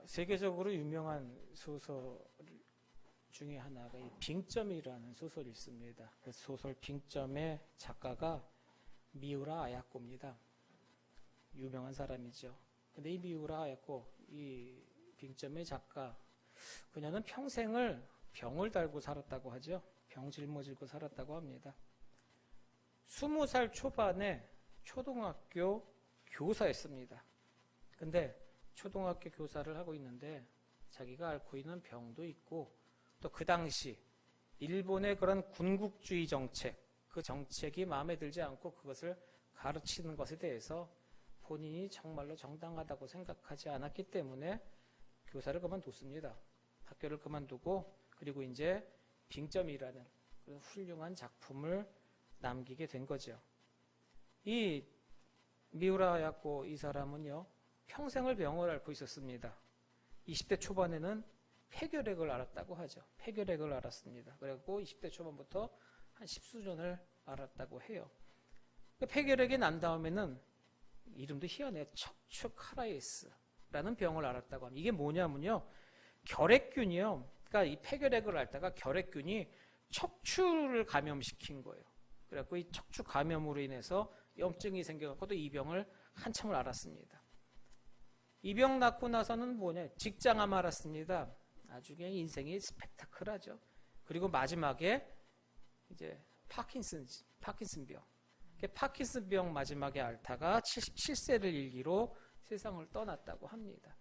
세계적으로 유명한 소설 중에 하나가 이 빙점이라는 소설이 있습니다. 그 소설 빙점의 작가가 미우라 아야코입니다. 유명한 사람이죠. 근데 이 미우라 아야코, 이 빙점의 작가, 그녀는 평생을 병을 달고 살았다고 하죠. 병 짊어지고 살았다고 합니다. 20살 초반에 초등학교 교사였습니다. 근데 초등학교 교사를 하고 있는데 자기가 앓고 있는 병도 있고 또 그 당시 일본의 그런 군국주의 정책, 그 정책이 마음에 들지 않고 그것을 가르치는 것에 대해서 본인이 정말로 정당하다고 생각하지 않았기 때문에 교사를 그만뒀습니다. 학교를 그만두고 그리고 이제 빙점이라는 그런 훌륭한 작품을 남기게 된 거죠. 이 미우라 아야코 이 사람은요, 평생을 병을 앓고 있었습니다. 20대 초반에는 폐결핵을 앓았다고 하죠. 폐결핵을 앓았습니다. 그리고 20대 초반부터 한 10수년을 앓았다고 해요. 폐결핵이 난 다음에는 이름도 희한해요. 척추카라이스라는 병을 앓았다고 합니다. 이게 뭐냐면요, 결핵균이요. 그러니까 이 폐결핵을 앓다가 결핵균이 척추를 감염시킨 거예요. 그래갖고 이 척추 감염으로 인해서 염증이 생겨갖고 또 이 병을 한참을 앓았습니다. 이 병 낫고 나서는 뭐냐, 직장암 앓았습니다. 아주 그냥 인생이 스펙타클하죠. 그리고 마지막에 이제 파킨슨병. 파킨슨병 마지막에 앓다가 77세를 일기로 세상을 떠났다고 합니다.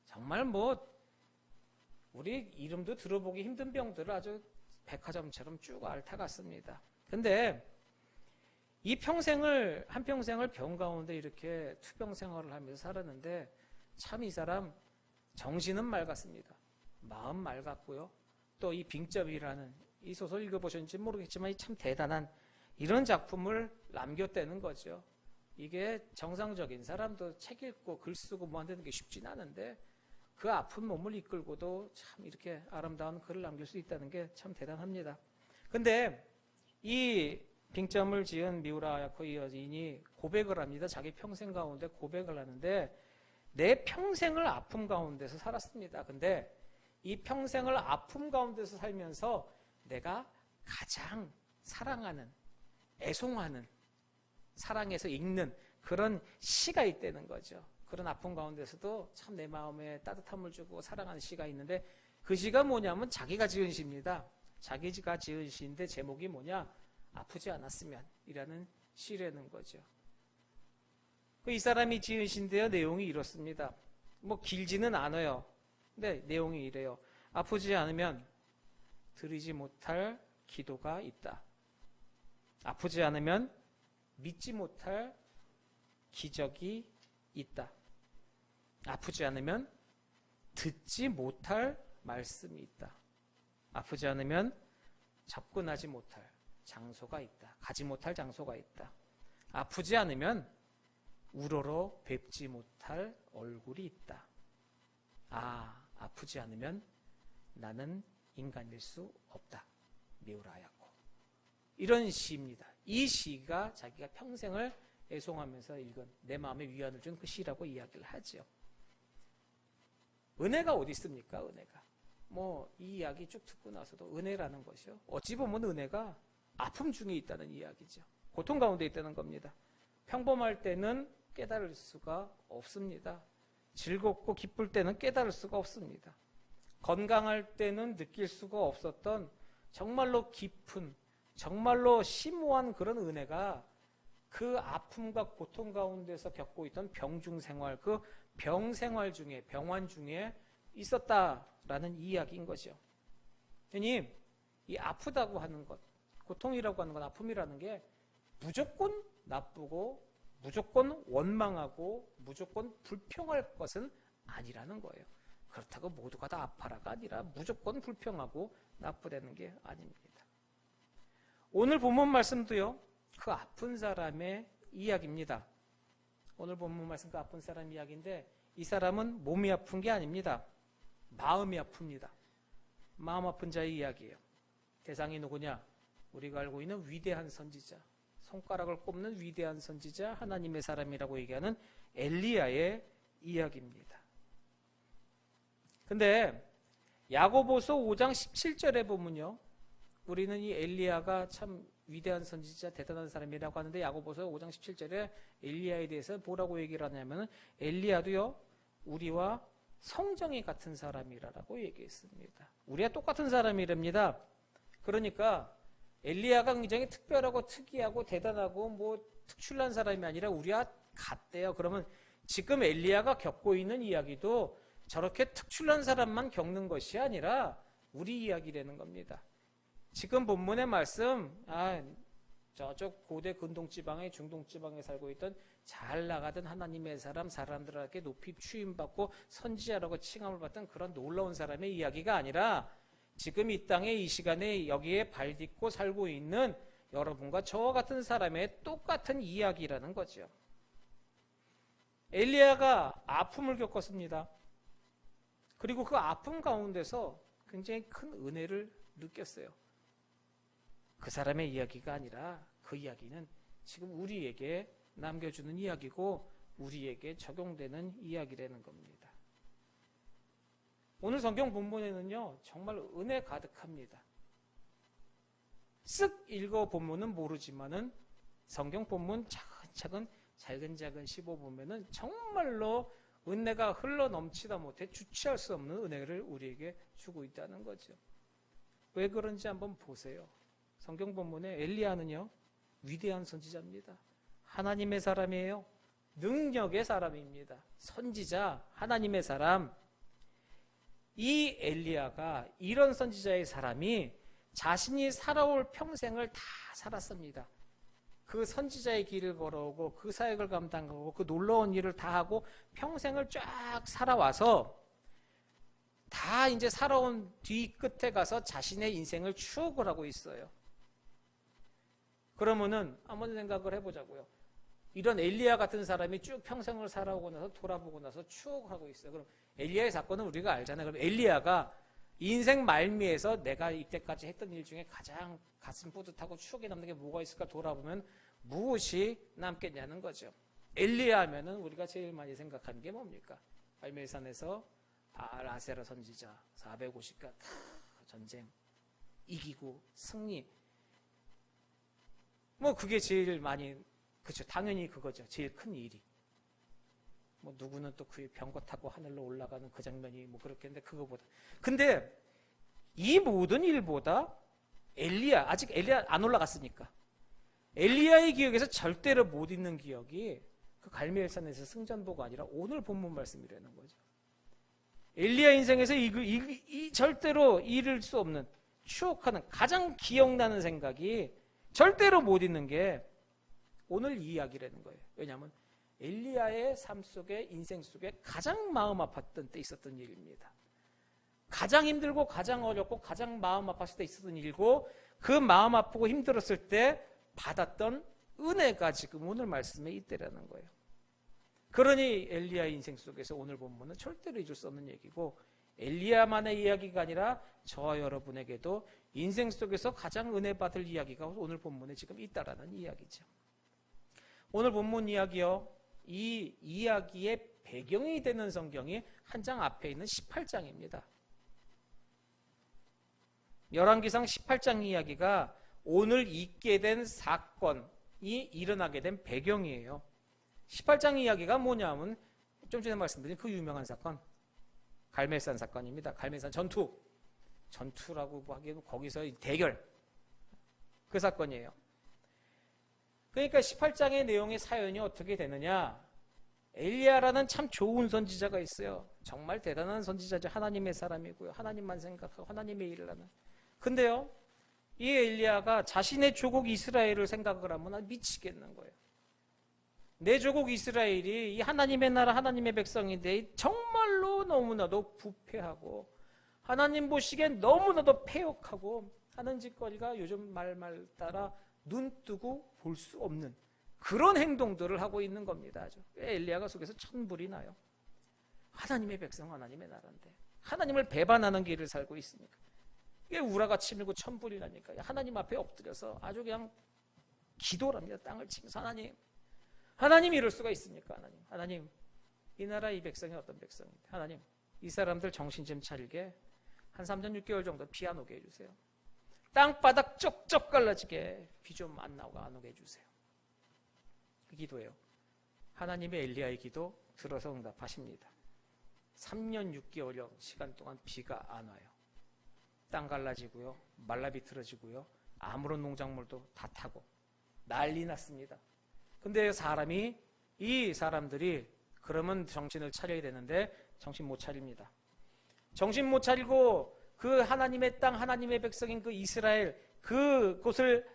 정말 뭐 우리 이름도 들어보기 힘든 병들을 아주 백화점처럼 쭉 앓다갔습니다. 근데 이 한평생을 병 가운데 이렇게 투병 생활을 하면서 살았는데 참 이 사람 정신은 맑았습니다. 마음 맑았고요. 또 이 빙점이라는 이 소설 읽어보셨는지 모르겠지만 참 대단한 이런 작품을 남겼다는 거죠. 이게 정상적인 사람도 책 읽고 글 쓰고 뭐 한다는 게 쉽진 않은데 그 아픈 몸을 이끌고도 참 이렇게 아름다운 글을 남길 수 있다는 게 참 대단합니다. 근데 이 빙점을 지은 미우라 아야코 여인이 고백을 합니다. 자기 평생 가운데 고백을 하는데 내 평생을 아픔 가운데서 살았습니다. 근데 이 평생을 아픔 가운데서 살면서 내가 가장 사랑하는, 애송하는, 사랑해서 읽는 그런 시가 있다는 거죠. 그런 아픔 가운데서도 참 내 마음에 따뜻함을 주고 사랑하는 시가 있는데 그 시가 뭐냐면 자기가 지은 시입니다. 자기가 지은 시인데 제목이 뭐냐? 아프지 않았으면 이라는 시라는 거죠. 이 사람이 지은 시인데요, 내용이 이렇습니다. 뭐 길지는 않아요. 근데 내용이 이래요. 아프지 않으면 드리지 못할 기도가 있다. 아프지 않으면 믿지 못할 기적이 있다. 아프지 않으면 듣지 못할 말씀이 있다. 아프지 않으면 접근하지 못할 장소가 있다. 가지 못할 장소가 있다. 아프지 않으면 우러러 뵙지 못할 얼굴이 있다. 아프지 않으면 나는 인간일 수 없다. 미우라 아야코. 이런 시입니다. 이 시가 자기가 평생을 애송하면서 읽은 내 마음에 위안을 준 그 시라고 이야기를 하죠. 은혜가 어디 있습니까? 은혜가. 이 이야기 쭉 듣고 나서도 은혜라는 것이요. 어찌 보면 은혜가 아픔 중에 있다는 이야기죠. 고통 가운데 있다는 겁니다. 평범할 때는 깨달을 수가 없습니다. 즐겁고 기쁠 때는 깨달을 수가 없습니다. 건강할 때는 느낄 수가 없었던 정말로 깊은, 정말로 심오한 그런 은혜가 그 아픔과 고통 가운데서 겪고 있던 병중 생활, 그 병생활 중에, 병환 중에 있었다라는 이야기인 거죠. 이 아프다고 하는 것, 고통이라고 하는 것, 아픔이라는 게 무조건 나쁘고 무조건 원망하고 무조건 불평할 것은 아니라는 거예요. 그렇다고 모두가 다 아파라가 아니라 무조건 불평하고 나쁘다는 게 아닙니다. 오늘 본문 말씀도요, 그 아픈 사람의 이야기입니다. 오늘 본문 말씀 그 아픈 사람 이야기인데 이 사람은 몸이 아픈 게 아닙니다. 마음이 아픕니다. 마음 아픈 자의 이야기예요. 대상이 누구냐? 우리가 알고 있는 위대한 선지자, 손가락을 꼽는 위대한 선지자, 하나님의 사람이라고 얘기하는 엘리야의 이야기입니다. 근데 야고보서 5장 17절에 보면요, 우리는 이 엘리야가 참 위대한 선지자, 대단한 사람이라고 하는데 야고보서 5장 17절에 엘리야에 대해서 뭐라고 얘기를 하냐면 엘리야도요 우리와 성정이 같은 사람이라고 얘기했습니다. 우리가 똑같은 사람이랍니다. 그러니까 엘리야가 굉장히 특별하고 특이하고 대단하고 뭐 특출난 사람이 아니라 우리와 같대요. 그러면 지금 엘리야가 겪고 있는 이야기도 저렇게 특출난 사람만 겪는 것이 아니라 우리 이야기라는 겁니다. 지금 본문의 말씀, 저쪽 고대 근동지방에 중동지방에 살고 있던 잘 나가던 하나님의 사람들에게 높이 추임받고 선지자라고 칭함을 받던 그런 놀라운 사람의 이야기가 아니라 지금 이 땅에 이 시간에 여기에 발 딛고 살고 있는 여러분과 저와 같은 사람의 똑같은 이야기라는 거죠. 엘리야가 아픔을 겪었습니다. 그리고 그 아픔 가운데서 굉장히 큰 은혜를 느꼈어요. 그 사람의 이야기가 아니라 그 이야기는 지금 우리에게 남겨주는 이야기고 우리에게 적용되는 이야기라는 겁니다. 오늘 성경 본문에는요 정말 은혜 가득합니다. 쓱 읽어보면은 모르지만은 성경 본문 차근차근 잘근잘근 씹어보면은 정말로 은혜가 흘러넘치다 못해 주체할 수 없는 은혜를 우리에게 주고 있다는 거죠. 왜 그런지 한번 보세요. 성경 본문에 엘리야는요 위대한 선지자입니다. 하나님의 사람이에요. 능력의 사람입니다. 선지자, 하나님의 사람. 이 엘리야가 이런 선지자의 사람이 자신이 살아올 평생을 다 살았습니다. 그 선지자의 길을 걸어오고 그 사역을 감당하고 그 놀라운 일을 다 하고 평생을 쫙 살아와서 다 이제 살아온 뒤끝에 가서 자신의 인생을 추억을 하고 있어요. 그러면은 한번 생각을 해보자고요. 이런 엘리야 같은 사람이 쭉 평생을 살아오고 나서 돌아보고 나서 추억하고 있어요. 그럼 엘리야의 사건은 우리가 알잖아요. 그럼 엘리야가 인생 말미에서 내가 이때까지 했던 일 중에 가장 가슴 뿌듯하고 추억에 남는 게 뭐가 있을까 돌아보면 무엇이 남겠냐는 거죠. 엘리야 하면은 우리가 제일 많이 생각하는 게 뭡니까? 갈멜산에서 아세라 선지자 450가 전쟁 이기고 승리. 뭐 그게 제일 많이 그렇죠. 당연히 그거죠. 제일 큰 일이. 뭐 누구는 또 그 병거 타고 하늘로 올라가는 그 장면이 뭐 그렇겠는데 그거보다. 근데 이 모든 일보다 엘리야 아직 엘리야 안 올라갔으니까 엘리야의 기억에서 절대로 못 잊는 기억이 그 갈멜산에서 승전보가 아니라 오늘 본문 말씀이라는 거죠. 엘리야 인생에서 절대로 잃을 수 없는 추억하는 가장 기억나는 생각이 절대로 못 잊는 게 오늘 이 이야기라는 거예요. 왜냐하면 엘리야의 삶 속에 인생 속에 가장 마음 아팠던 때 있었던 일입니다. 가장 힘들고 가장 어렵고 가장 마음 아팠을 때 있었던 일이고 그 마음 아프고 힘들었을 때 받았던 은혜가 지금 오늘 말씀에 있다라는 거예요. 그러니 엘리야의 인생 속에서 오늘 본문은 절대로 잊을 수 없는 얘기고 엘리야만의 이야기가 아니라 저와 여러분에게도 인생 속에서 가장 은혜 받을 이야기가 오늘 본문에 지금 있다라는 이야기죠. 오늘 본문 이야기요. 이 이야기의 배경이 되는 성경이 한 장 앞에 있는 18장입니다. 열왕기상 18장 이야기가 오늘 있게 된 사건이 일어나게 된 배경이에요. 18장 이야기가 뭐냐면 좀 전에 말씀드린 그 유명한 사건 갈멜산 사건입니다. 갈멜산 전투라고 하기에는 거기서 대결 그 사건이에요. 그러니까 18장의 내용의 사연이 어떻게 되느냐. 엘리야라는 참 좋은 선지자가 있어요. 정말 대단한 선지자죠. 하나님의 사람이고요. 하나님만 생각하고 하나님의 일을 하는. 근데요. 이 엘리야가 자신의 조국 이스라엘을 생각을 하면 미치겠는 거예요. 내 조국 이스라엘이 이 하나님의 나라 하나님의 백성인데 정말로 너무나도 부패하고 하나님 보시기엔 너무나도 패역하고 하는 짓거리가 요즘 말 따라 눈 뜨고 볼 수 없는 그런 행동들을 하고 있는 겁니다. 엘리야가 속에서 천불이 나요. 하나님의 백성 하나님의 나라인데 하나님을 배반하는 길을 살고 있으니까 이게 우라가 치밀고 천불이 나니까 하나님 앞에 엎드려서 아주 그냥 기도를 합니다. 땅을 치면서 하나님 이럴 수가 있습니까? 하나님 이 나라 이 백성이 어떤 백성인데 하나님 이 사람들 정신 좀 차리게 한 3년 6개월 정도 비 안 오게 해주세요. 땅바닥 쩍쩍 갈라지게 비 좀 안 오게 해주세요. 그 기도예요. 하나님의 엘리야의 기도 들어서 응답하십니다. 3년 6개월여 시간 동안 비가 안 와요. 땅 갈라지고요, 말라 비틀어지고요, 아무런 농작물도 다 타고 난리 났습니다. 근데 이 사람들이 그러면 정신을 차려야 되는데 정신 못 차립니다. 정신 못 차리고 그 하나님의 땅, 하나님의 백성인 그 이스라엘 그곳을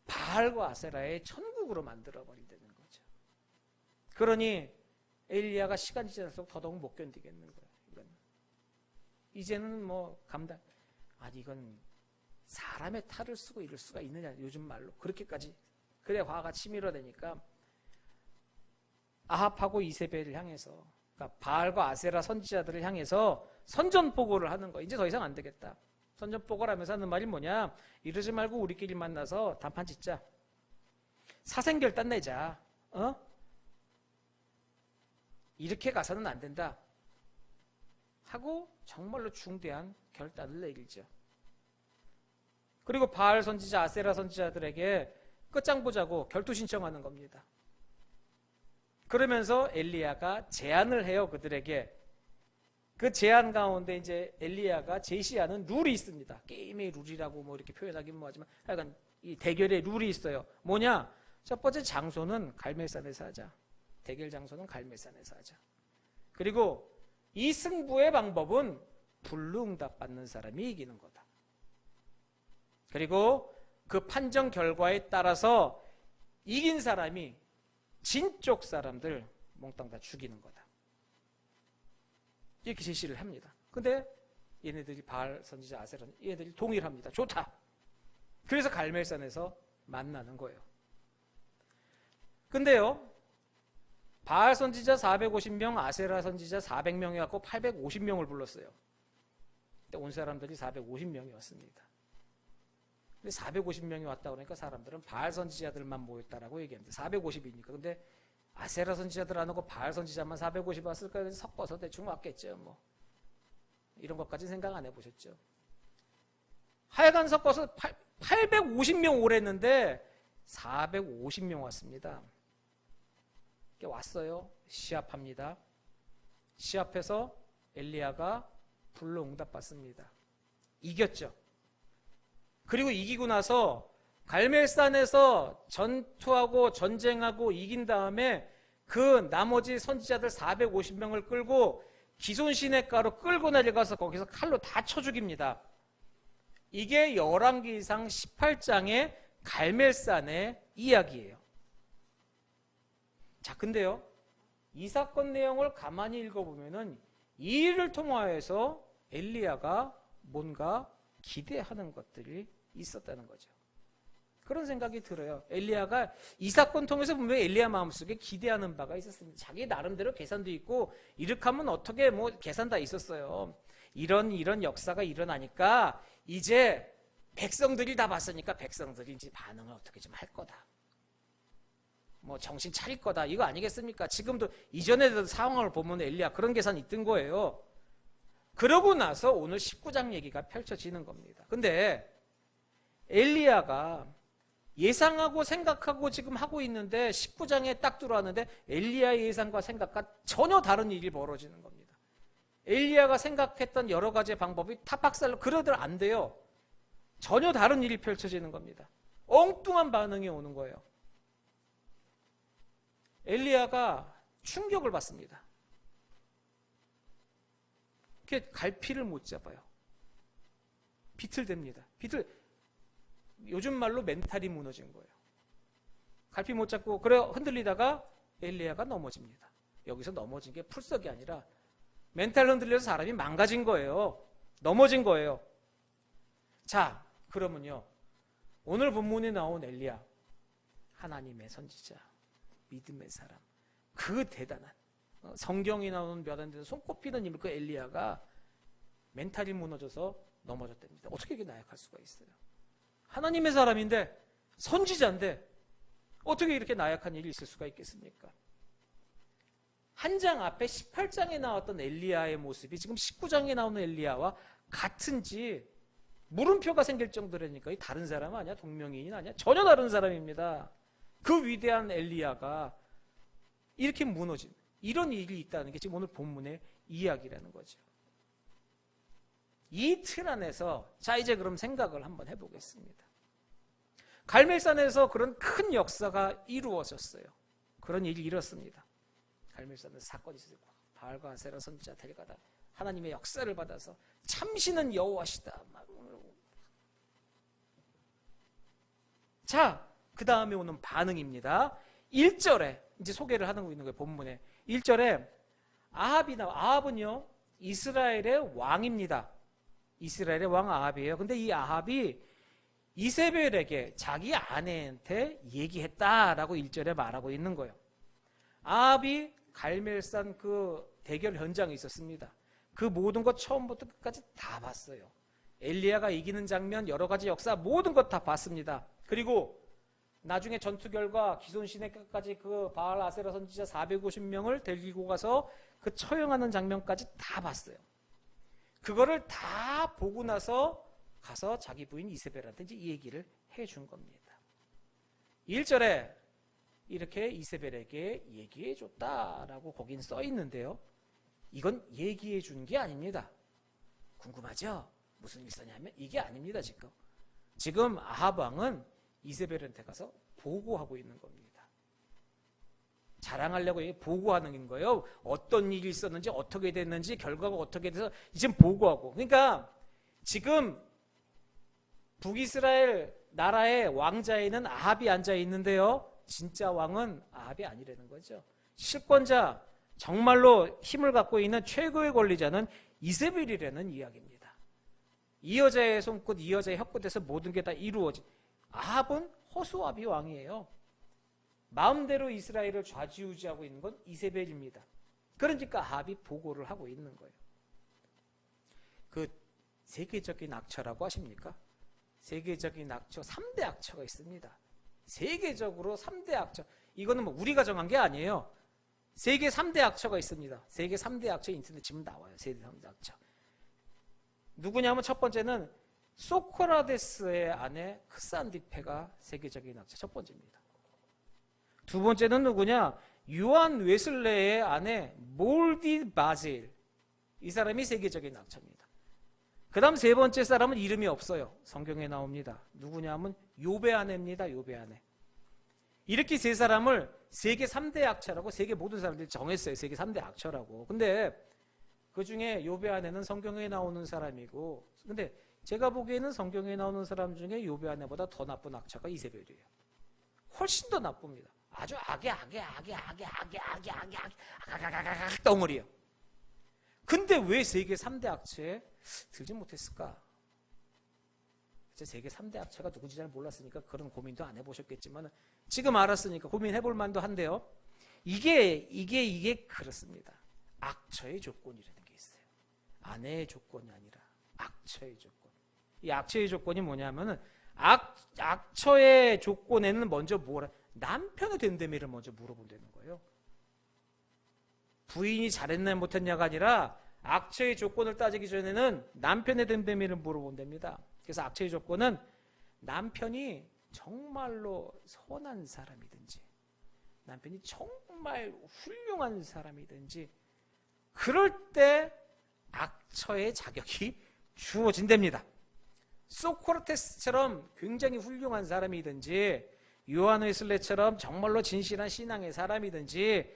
바알과 아세라의 천국으로 만들어버리는 거죠. 그러니 엘리야가 시간이 지날수록 더더욱 못 견디겠는 거예요. 이제는 뭐 감당. 아니 이건 사람의 탈을 쓰고 이럴 수가 있느냐, 요즘 말로 그렇게까지. 그래 화가 치밀어대니까 아합하고 이세벨을 향해서, 그러니까 바알과 아세라 선지자들을 향해서 선전포고를 하는 거. 이제 더 이상 안 되겠다. 선전포고를 하면서 하는 말이 뭐냐, 이러지 말고 우리끼리 만나서 단판 짓자, 사생결단 내자, 이렇게 가서는 안 된다 하고 정말로 중대한 결단을 내리죠. 그리고 바알 선지자, 아세라 선지자들에게 끝장 보자고 결투 신청하는 겁니다. 그러면서 엘리야가 제안을 해요, 그들에게. 그 제안 가운데 이제 엘리야가 제시하는 룰이 있습니다. 게임의 룰이라고 뭐 이렇게 표현하긴 뭐하지만 하여간 이 대결의 룰이 있어요. 뭐냐? 첫 번째, 장소는 갈멜산에서 하자. 대결 장소는 갈멜산에서 하자. 그리고 이 승부의 방법은 불응답 받는 사람이 이기는 거다. 그리고 그 판정 결과에 따라서 이긴 사람이 진 쪽 사람들 몽땅 다 죽이는 거다. 이렇게 제시를 합니다. 근데 얘네들이 바알 선지자 아세라 얘네들이 동일합니다. 좋다. 그래서 갈멜산에서 만나는 거예요. 근데요, 바알 선지자 450명, 아세라 선지자 400명이 갖고 850명을 불렀어요. 근데 온 사람들이 450명이었습니다. 근데 450명이 왔다 그러니까 사람들은 바알 선지자들만 모였다라고 얘기합니다. 450이니까. 근데 아세라 선지자들 안 오고 바알 선지자만 450 왔을까? 섞어서 대충 왔겠죠. 뭐 이런 것까지 생각 안 해보셨죠? 하여간 섞어서 850명 오랬는데 450명 왔습니다. 왔어요. 시합합니다. 시합해서 엘리야가 불로 응답받습니다. 이겼죠. 그리고 이기고 나서 갈멜산에서 전투하고 전쟁하고 이긴 다음에 그 나머지 선지자들 450명을 끌고 기손 시내가로 끌고 내려가서 거기서 칼로 다 쳐 죽입니다. 이게 열왕기상 18장의 갈멜산의 이야기예요. 자, 근데요, 이 사건 내용을 가만히 읽어보면은 이 일을 통하여서 엘리야가 뭔가 기대하는 것들이 있었다는 거죠. 그런 생각이 들어요. 엘리야가 이 사건 통해서 분명히 엘리야 마음속에 기대하는 바가 있었습니다. 자기 나름대로 계산도 있고, 이렇게 하면 어떻게 뭐 계산 다 있었어요. 이런 역사가 일어나니까 이제 백성들이 다 봤으니까 백성들이 이제 반응을 어떻게 좀 할 거다. 뭐 정신 차릴 거다. 이거 아니겠습니까? 지금도 이전에 상황을 보면 엘리야 그런 계산이 있던 거예요. 그러고 나서 오늘 19장 얘기가 펼쳐지는 겁니다. 근데 엘리야가 예상하고 생각하고 지금 하고 있는데 19장에 딱 들어왔는데 엘리야의 예상과 생각과 전혀 다른 일이 벌어지는 겁니다. 엘리야가 생각했던 여러 가지의 방법이 타박살로 그러들 안 돼요. 전혀 다른 일이 펼쳐지는 겁니다. 엉뚱한 반응이 오는 거예요. 엘리야가 충격을 받습니다. 이렇게 갈피를 못 잡아요. 비틀댑니다. 요즘 말로 멘탈이 무너진 거예요. 갈피 못 잡고 그래 흔들리다가 엘리야가 넘어집니다. 여기서 넘어진 게 풀썩이 아니라 멘탈 흔들려서 사람이 망가진 거예요. 넘어진 거예요. 자, 그러면요, 오늘 본문에 나온 엘리야, 하나님의 선지자, 믿음의 사람, 그 대단한 성경이 나오는 몇 안 되는 손꼽히는 인물 그 엘리야가 멘탈이 무너져서 넘어졌답니다. 어떻게 이렇게 나약할 수가 있어요? 하나님의 사람인데, 선지자인데 어떻게 이렇게 나약한 일이 있을 수가 있겠습니까? 한 장 앞에 18장에 나왔던 엘리야의 모습이 지금 19장에 나오는 엘리야와 같은지 물음표가 생길 정도라니까. 이 다른 사람 아니야? 동명이인 아니야? 전혀 다른 사람입니다. 그 위대한 엘리야가 이렇게 무너진 이런 일이 있다는 게 지금 오늘 본문의 이야기라는 거죠. 이 틀 안에서 자 이제 그럼 생각을 한번 해보겠습니다. 갈멜산에서 그런 큰 역사가 이루어졌어요. 그런 일이 일었습니다. 갈멜산에서 사건이 있었어요. 바알과 아세라 선지자 데려가다 하나님의 역사를 받아서 참신은 여호와시다. 자, 그 다음에 오는 반응입니다. 1절에 이제 소개를 하고 있는 거예요. 본문에 1절에 아합은요 이스라엘의 왕입니다. 이스라엘의 왕 아합이에요. 근데 이 아합이 이세벨에게 자기 아내한테 얘기했다라고 1절에 말하고 있는 거예요. 아합이 갈멜산 그 대결 현장에 있었습니다. 그 모든 것 처음부터 끝까지 다 봤어요. 엘리야가 이기는 장면, 여러 가지 역사 모든 것 다 봤습니다. 그리고 나중에 전투 결과 기손시내까지 그 바알 아세라 선지자 450명을 데리고 가서 그 처형하는 장면까지 다 봤어요. 그거를 다 보고 나서 가서 자기 부인 이세벨한테 이제 이 얘기를 해준 겁니다. 1절에 이렇게 이세벨에게 얘기해 줬다라고 거긴 써 있는데요. 이건 얘기해 준 게 아닙니다. 궁금하죠? 무슨 일 있었냐면 이게 아닙니다. 지금 아합 왕은 이세벨한테 가서 보고하고 있는 겁니다. 자랑하려고 보고하는 거예요. 어떤 일이 있었는지 어떻게 됐는지 결과가 어떻게 돼서 지금 보고하고. 그러니까 지금 북이스라엘 나라의 왕자에는 아합이 앉아 있는데요. 진짜 왕은 아합이 아니라는 거죠. 실권자, 정말로 힘을 갖고 있는 최고의 권리자는 이세벨이라는 이야기입니다. 이 여자의 손끝, 이 여자의 혀끝에서 모든 게 다 이루어진. 아합은 호수아비 왕이에요. 마음대로 이스라엘을 좌지우지하고 있는 건 이세벨입니다. 그러니까 아합이 보고를 하고 있는 거예요. 그 세계적인 악처라고 하십니까? 세계적인 악처, 3대 악처가 있습니다. 세계적으로 3대 악처. 이거는 뭐 우리가 정한 게 아니에요. 세계 3대 악처가 있습니다. 세계 3대 악처 인터넷 지금 나와요. 세계 3대 악처. 누구냐면 첫 번째는 소크라테스의 아내 크산디페가 세계적인 악처 첫 번째입니다. 두 번째는 누구냐? 요한 웨슬레의 아내 몰디 바질. 이 사람이 세계적인 악처입니다. 그 다음 세 번째 사람은 이름이 없어요. 성경에 나옵니다. 누구냐면 욥의 아내입니다. 욥의 아내. 이렇게 세 사람을 세계 3대 악처라고 세계 모든 사람들이 정했어요. 세계 3대 악처라고. 근데 그 중에 욥의 아내는 성경에 나오는 사람이고, 근데 제가 보기에는 성경에 나오는 사람 중에 욥의 아내보다 더 나쁜 악처가 이세벨이에요. 훨씬 더 나쁩니다. 아주 악의 덩어리예요. 근데 왜 세계 3대 악처에 들지 못했을까? 세계 3대 악처가 누군지 잘 몰랐으니까 그런 고민도 안 해보셨겠지만 지금 알았으니까 고민해볼 만도 한데요. 이게 그렇습니다. 악처의 조건이라는 게 있어요. 아내의 조건이 아니라 악처의 조건. 이 악처의 조건이 뭐냐면은 악처의 조건에는 먼저 뭐라? 남편의 된대미를 먼저 물어본다는 거예요. 부인이 잘했냐 못했냐가 아니라 악처의 조건을 따지기 전에는 남편의 된대미를 물어본답니다. 그래서 악처의 조건은 남편이 정말로 선한 사람이든지 남편이 정말 훌륭한 사람이든지 그럴 때 악처의 자격이 주어진답니다. 소크라테스처럼 굉장히 훌륭한 사람이든지 요한 웨슬레처럼 정말로 진실한 신앙의 사람이든지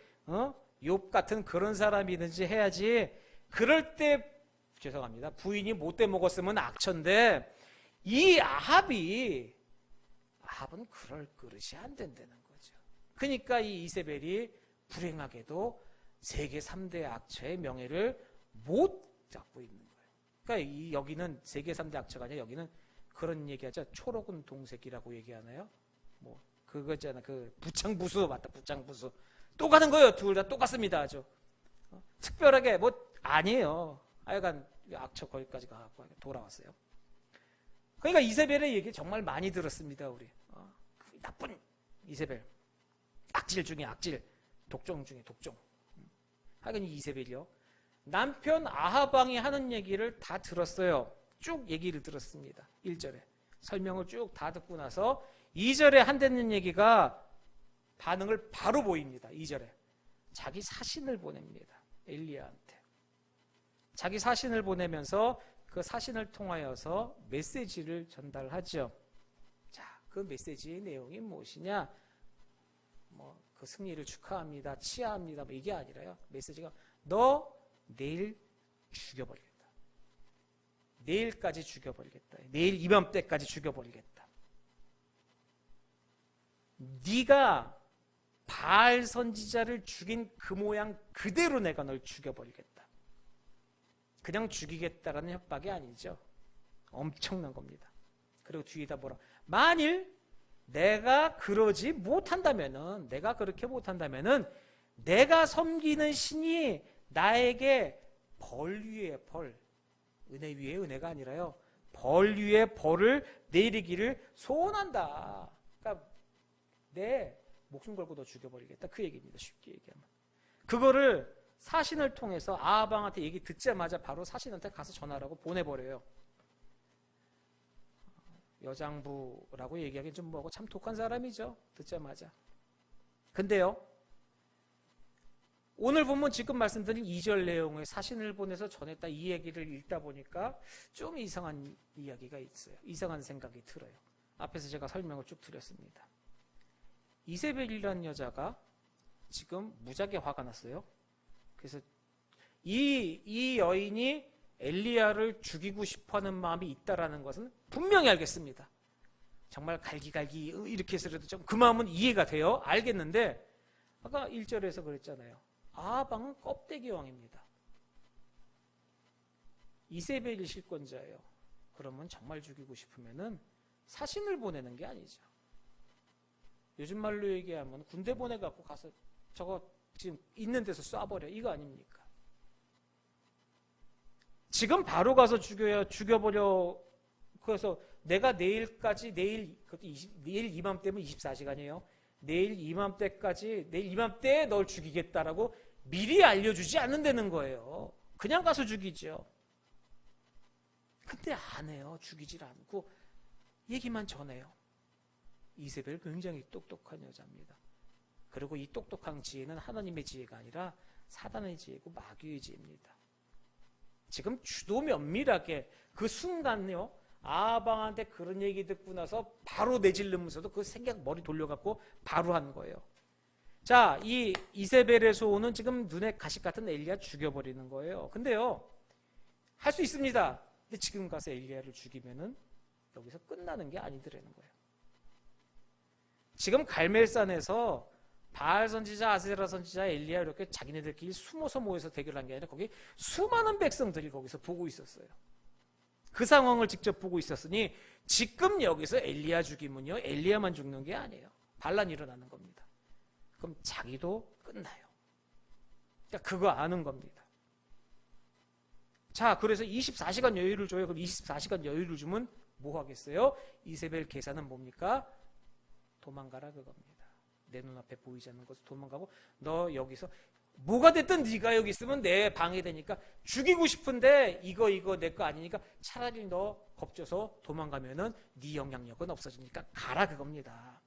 욥 같은 그런 사람이든지 해야지. 그럴 때 죄송합니다. 부인이 못돼 먹었으면 악처인데 이 아합은 그럴 그릇이 안 된다는 거죠. 그러니까 이 이세벨이 불행하게도 세계 3대 악처의 명예를 못 잡고 있는 거예요. 그러니까 여기는 세계 3대 악처가 아니라 여기는 그런 얘기하죠. 초록은 동색이라고 얘기하나요? 뭐 그거 있잖아. 그 부창부수 맞다. 부창부수. 똑같은 거예요. 둘 다 똑같습니다. 아주. 특별하게 뭐 아니에요. 하여간 악처 거기까지 가고 돌아왔어요. 그러니까 이세벨의 얘기 정말 많이 들었습니다. 우리 나쁜 이세벨. 악질 중에 악질. 독종 중에 독종. 하긴 이세벨이요. 남편 아하방이 하는 얘기를 다 들었어요. 쭉 얘기를 들었습니다. 1절에. 설명을 쭉 다 듣고 나서 2절에 한다는 얘기가 반응을 바로 보입니다. 2절에. 자기 사신을 보냅니다. 엘리야한테. 자기 사신을 보내면서 그 사신을 통하여서 메시지를 전달하죠. 자, 그 메시지의 내용이 무엇이냐? 그 승리를 축하합니다. 치하합니다. 이게 아니라요. 메시지가 너 내일 죽여버리겠다. 내일까지 죽여버리겠다. 내일 이맘때까지 죽여버리겠다. 네가 바알 선지자를 죽인 그 모양 그대로 내가 널 죽여버리겠다. 그냥 죽이겠다라는 협박이 아니죠. 엄청난 겁니다. 그리고 뒤에다 뭐라, 만일 내가 그러지 못한다면은, 내가 그렇게 못한다면은 내가 섬기는 신이 나에게 벌 위에 벌, 은혜 위에 은혜가 아니라요, 벌 위에 벌을 내리기를 소원한다. 그러니까 내 목숨 걸고 너 죽여버리겠다, 그 얘기입니다. 쉽게 얘기하면. 그거를 사신을 통해서 아하방한테 얘기 듣자마자 바로 사신한테 가서 전화라고 보내버려요. 여장부라고 얘기하기 좀 뭐하고 참 독한 사람이죠. 듣자마자. 근데요, 오늘 보면 지금 말씀드린 2절 내용의 사신을 보내서 전했다 이 얘기를 읽다 보니까 좀 이상한 이야기가 있어요. 이상한 생각이 들어요. 앞에서 제가 설명을 쭉 드렸습니다. 이세벨이라는 여자가 지금 무지하게 화가 났어요. 그래서 이 여인이 엘리야를 죽이고 싶어하는 마음이 있다라는 것은 분명히 알겠습니다. 정말 갈기갈기 이렇게 해서라도 좀 그 마음은 이해가 돼요. 알겠는데 아까 1절에서 그랬잖아요. 아하방은 껍데기 왕입니다. 이세벨이 실권자예요. 그러면 정말 죽이고 싶으면은 사신을 보내는 게 아니죠. 요즘 말로 얘기하면 군대 보내갖고 가서 저거 지금 있는 데서 쏴버려, 이거 아닙니까? 지금 바로 가서 죽여버려. 그래서 내가 내일까지, 내일 이맘때면 24시간이에요. 내일 이맘때까지, 내일 이맘때에 널 죽이겠다라고 미리 알려주지 않는다는 거예요. 그냥 가서 죽이죠. 근데 안 해요. 죽이질 않고 얘기만 전해요. 이세벨 굉장히 똑똑한 여자입니다. 그리고 이 똑똑한 지혜는 하나님의 지혜가 아니라 사단의 지혜고 마귀의 지혜입니다. 지금 주도 면밀하게 그 순간요, 아하방한테 그런 얘기 듣고 나서 바로 내질르면서도 그 생각 머리 돌려갖고 바로 한 거예요. 자, 이 이세벨에서 오는 지금 눈에 가시 같은 엘리야 죽여버리는 거예요. 근데요, 할 수 있습니다. 근데 지금 가서 엘리야를 죽이면은 여기서 끝나는 게 아니더라는 거예요. 지금 갈멜산에서 바알 선지자, 아세라 선지자, 엘리야 이렇게 자기네들끼리 숨어서 모여서 대결한 게 아니라 거기 수많은 백성들이 거기서 보고 있었어요. 그 상황을 직접 보고 있었으니 지금 여기서 엘리야 죽이면요, 엘리야만 죽는 게 아니에요. 반란이 일어나는 겁니다. 그럼 자기도 끝나요. 그러니까 그거 아는 겁니다. 자, 그래서 24시간 여유를 줘요. 그럼 24시간 여유를 주면 뭐 하겠어요? 이세벨 계산은 뭡니까? 도망가라 그겁니다. 내 눈앞에 보이지 않는 것을 도망가고, 너 여기서 뭐가 됐든 네가 여기 있으면 내 방해되니까 죽이고 싶은데 이거 내 거 아니니까 차라리 너 겁줘서 도망가면은 네 영향력은 없어지니까 가라 그겁니다.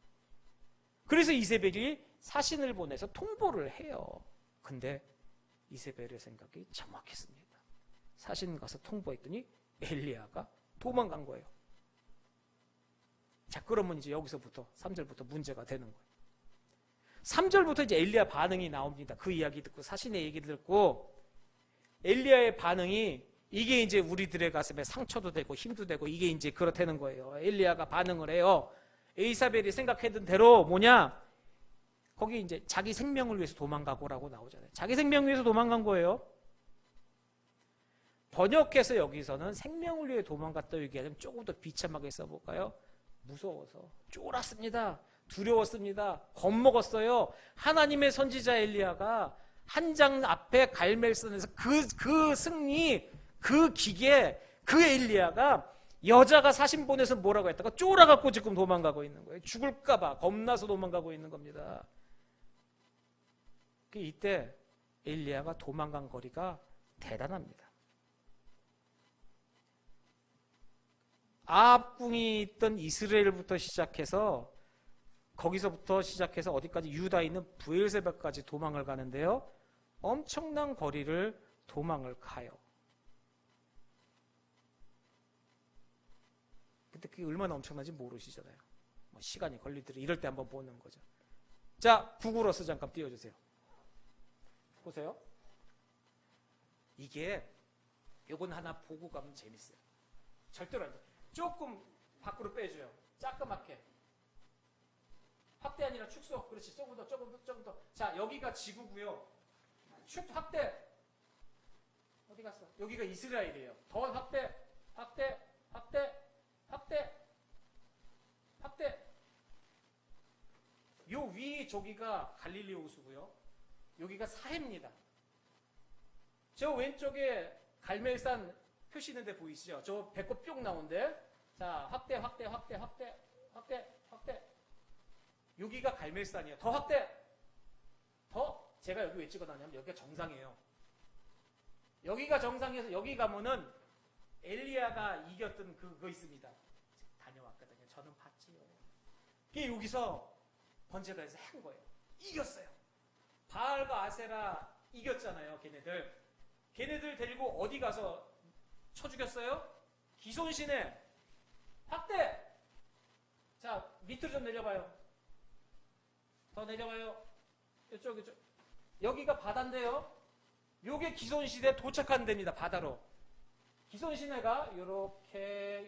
그래서 이세벨이 사신을 보내서 통보를 해요. 근데 이세벨의 생각이 정확했습니다. 사신 가서 통보했더니 엘리야가 도망간 거예요. 자, 그러면 이제 여기서부터 3절부터 문제가 되는 거예요. 3절부터 이제 엘리야 반응이 나옵니다. 그 이야기 듣고, 사신의 얘기 듣고 엘리야의 반응이, 이게 이제 우리들의 가슴에 상처도 되고 힘도 되고 이게 이제 그렇다는 거예요. 엘리야가 반응을 해요. 에이사벨이 생각했던 대로 뭐냐? 거기 이제 자기 생명을 위해서 도망가고라고 나오잖아요. 자기 생명을 위해서 도망간 거예요. 번역해서 여기서는 생명을 위해 도망갔다 얘기하면 조금 더 비참하게 써볼까요? 무서워서 쫄았습니다. 두려웠습니다. 겁먹었어요. 하나님의 선지자 엘리야가 한 장 앞에 갈멜산에서 그 승리, 그 기계, 그 엘리야가 여자가 사신 보내서 뭐라고 했다가 쫄아갖고 지금 도망가고 있는 거예요. 죽을까봐 겁나서 도망가고 있는 겁니다. 이때 엘리야가 도망간 거리가 대단합니다. 아합궁이 있던 이스라엘부터 시작해서 거기서부터 시작해서 어디까지 유다에 있는 브엘세바까지 도망을 가는데요. 엄청난 거리를 도망을 가요. 근데 그게 얼마나 엄청난지 모르시잖아요. 뭐 시간이 걸리더라 이럴 때 한번 보는 거죠. 자, 구글어스 잠깐 띄워주세요. 보세요. 이게 요건 하나 보고 가면 재밌어요. 절대로 안 돼. 조금 밖으로 빼줘요. 조그맣게. 확대 아니라 축소. 그렇지. 조금 더. 자, 여기가 지구고요. 확대. 어디 갔어? 여기가 이스라엘이에요. 더 확대. 요 위 저기가 갈릴리 호수고요. 여기가 사해입니다. 저 왼쪽에 갈멜산 표시 있는데 보이시죠? 저 배꼽 뿅 나온데. 자, 확대. 여기가 갈멜산이에요. 더 확대. 더. 제가 여기 왜 찍어놨냐면 여기가 정상이에요. 여기가 정상에서 여기 가면은 엘리야가 이겼던 그거 있습니다. 다녀왔거든요. 저는 봤지요. 그게 여기서 번제단에서 한 거예요. 이겼어요. 바알과 아세라 이겼잖아요. 걔네들 데리고 어디 가서 쳐 죽였어요? 기손신에 확대. 자, 밑으로 좀 내려봐요. 더 내려봐요. 이쪽. 여기가 바다인데요. 요게 기손시대 도착하는 데입니다. 바다로. 기손시내가 요렇게